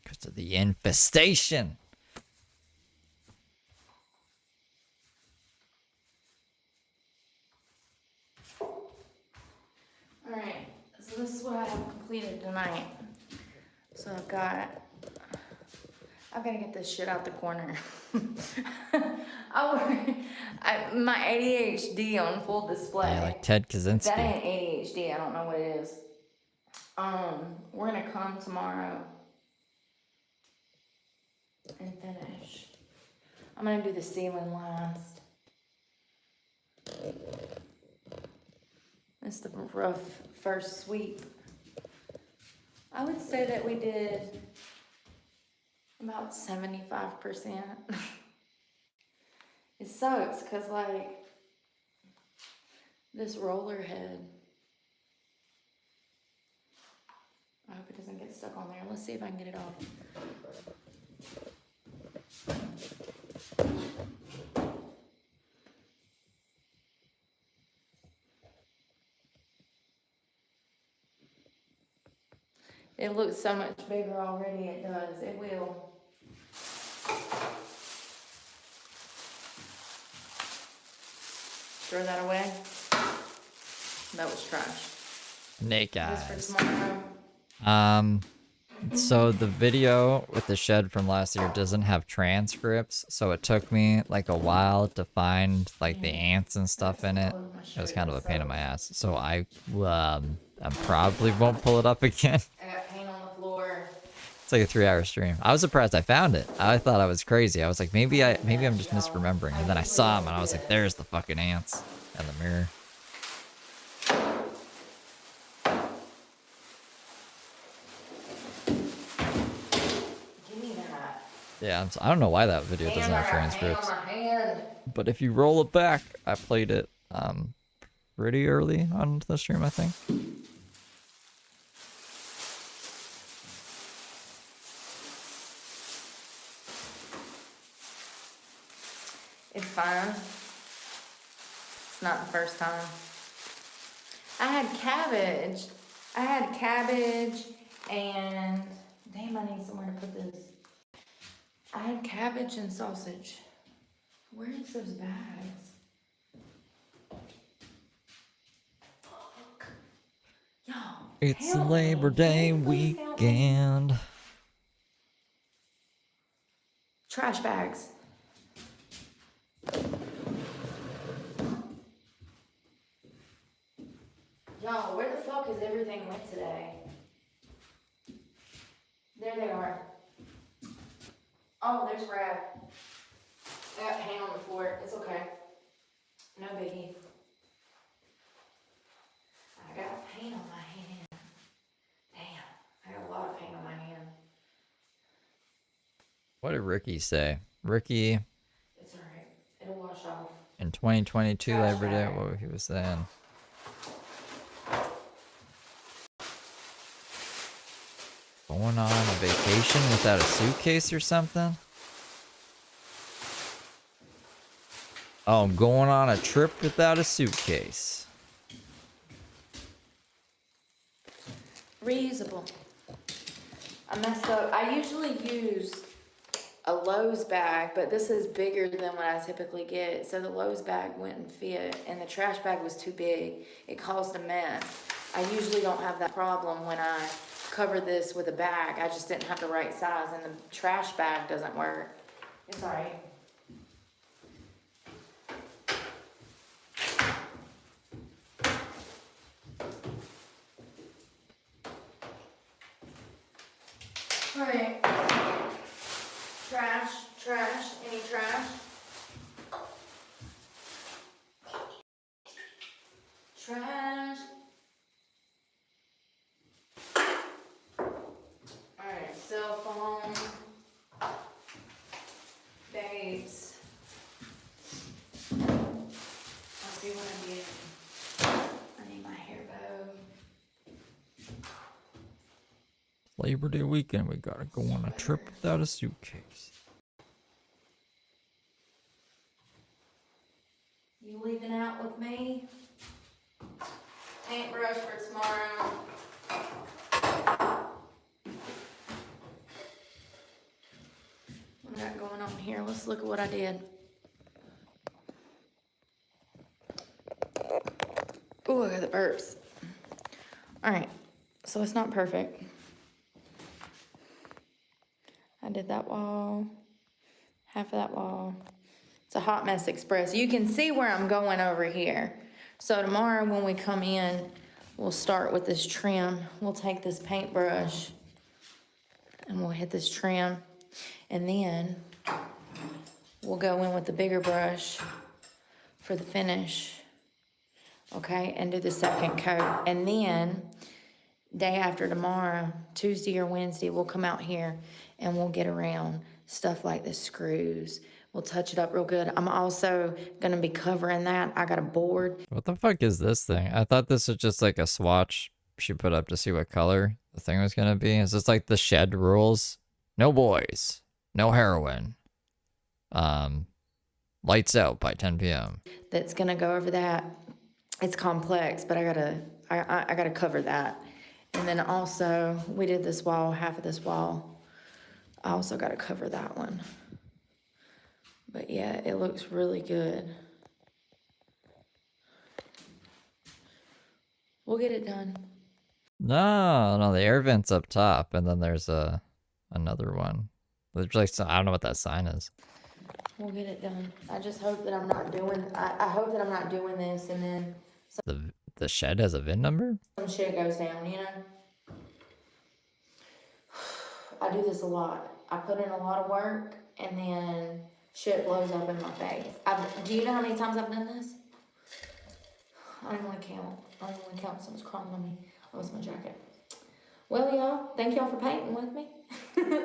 Because of the infestation. Alright, so this is what I have completed tonight. So I've gotta get this shit out the corner. My ADHD on full display. Yeah, like Ted Kaczynski. That ain't ADHD, I don't know what it is. We're gonna come tomorrow and finish. I'm gonna do the ceiling last. It's the rough first sweep. I would say that we did about 75%. It sucks because, like, this roller head, I hope it doesn't get stuck on there. Let's see if I can get it off. It looks so much bigger already, it does, it will. Throw that away. That was trash. Snake This eyes. for tomorrow. So the video with the shed from last year doesn't have transcripts, so it took me like a while to find like the ants and stuff in it. It was kind of a pain in my ass. So I probably won't pull it up again. I got paint on the floor. It's like a 3-hour stream. I was surprised I found it. I thought I was crazy. I was like, maybe I'm just misremembering. And then I saw them and I was like, there's the fucking ants in the mirror. Give me that. Yeah, I don't know why that video doesn't have transcripts. But if you roll it back, I played it pretty early on the stream, I think. It's fine. It's not the first time. I had cabbage. And damn, I need somewhere to put this. I had cabbage and sausage. Where's those bags? Fuck. Y'all. It's help me. Labor Day Can you please help me? weekend. Trash bags. Y'all, where the fuck is everything went today? There they are. Oh, there's Brad. I got paint on the floor. It's okay. No biggie. I got paint on my hand. Damn, I got a lot of paint on my hand. What did Ricky say? Ricky It's alright. It'll wash off. in 2022 Trash Labor Day, bag. what he was saying. Going on a vacation without a suitcase or something? Oh, I'm going on a trip without a suitcase. Reusable. I messed up. I usually use a Lowe's bag, but this is bigger than what I typically get. So the Lowe's bag wouldn't fit, and the trash bag was too big. It caused a mess. I usually don't have that problem when I cover this with a bag. I just didn't have the right size, and the trash bag doesn't work. It's alright. Alright. Trash, any trash? Trash. Alright, cell phone. Babes. Let's see what I did. I need my hair bow. Labor Day weekend, we gotta go on a trip without a suitcase. You leaving out with me? Paintbrush for tomorrow. What I got going on here? Let's look at what I did. Ooh, I got the burps. Alright, so it's not perfect. I did that wall, half of that wall. It's a hot mess express. You can see where I'm going over here. So tomorrow when we come in, we'll start with this trim. We'll take this paintbrush and we'll hit this trim. And then we'll go in with the bigger brush for the finish. Okay, and do the second coat. And then day after tomorrow, Tuesday or Wednesday, we'll come out here and we'll get around stuff like the screws. We'll touch it up real good. I'm also gonna be covering that. I got a board. What the fuck is this thing? I thought this was just like a swatch she put up to see what color the thing was gonna be. Is this like the shed rules? No boys, no heroin. Lights out by 10 p.m. That's gonna go over that. It's complex, but I gotta cover that. And then also, we did this wall, half of this wall. I also gotta cover that one. But yeah, it looks really good. We'll get it done. No, the air vent's up top, and then there's another one. There's like I don't know what that sign is. We'll get it done. I just hope that I'm not doing. I hope that I'm not doing this, and then The shed has a VIN number? some shit goes down. You know. I do this a lot. I put in a lot of work, and then shit blows up in my face. Do you know how many times I've done this? I don't even want to count. I don't even want to count. Someone's crawling on me. Oh, it's my jacket. Well, y'all, thank y'all for painting with me.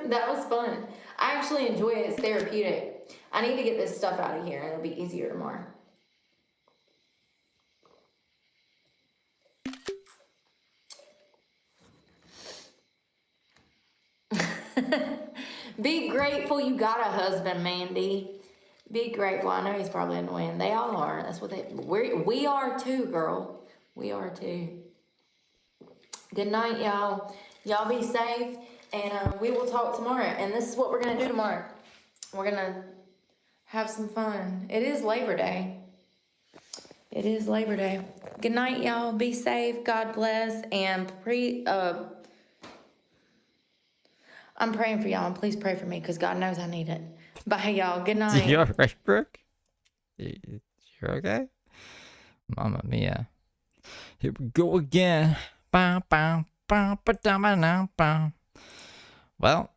That was fun. I actually enjoy it. It's therapeutic. I need to get this stuff out of here, and it'll be easier tomorrow. Be grateful you got a husband, Mandy. Be grateful. I know he's probably annoying. They all are. That's what we are too, girl. We are too. Good night, y'all. Y'all be safe, and we will talk tomorrow. And this is what we're gonna do tomorrow. We're gonna have some fun. It is Labor Day. It is Labor Day. Good night, y'all. Be safe. God bless. And I'm praying for y'all, and please pray for me, because God knows I need it. Bye, y'all. Good night. You alright, Brooke? You're okay? Mamma mia. Here we go again. Bow, bow, bow, ba-da, ba-da, bow. Well,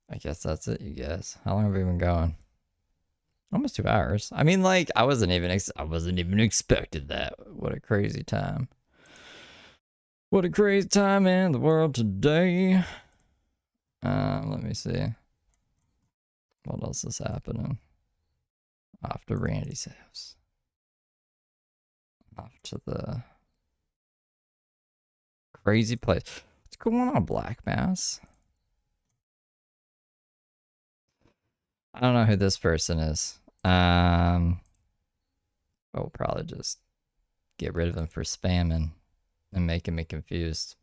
I guess that's it, you guys. How long have we been going? Almost 2 hours. I mean, like, I wasn't even expected that. What a crazy time. What a crazy time in the world today. Let me see. What else is happening? Off to Randy's house. Off to the crazy place. What's going on, Black Mass? I don't know who this person is. We'll probably just get rid of him for spamming and making me confused.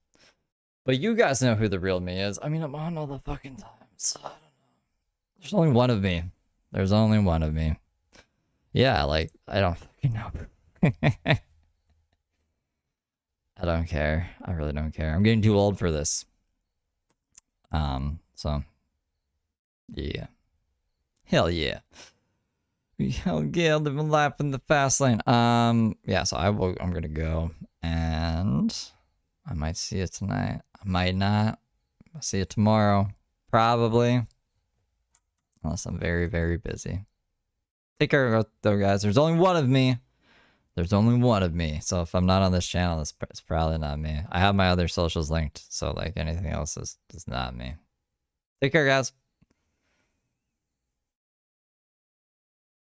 But you guys know who the real me is. I mean, I'm on all the fucking time, so I don't know. There's only one of me. There's only one of me. Yeah, like, I don't fucking know. I don't care. I really don't care. I'm getting too old for this. So, yeah. Hell yeah. Hell yeah, living life in the fast lane. Yeah, so I'm gonna go, and I might see you tonight. I might not. I'll see you tomorrow. Probably. Unless I'm very, very busy. Take care though, guys. There's only one of me. There's only one of me, so if I'm not on this channel, it's probably not me. I have my other socials linked, so like anything else is not me. Take care, guys.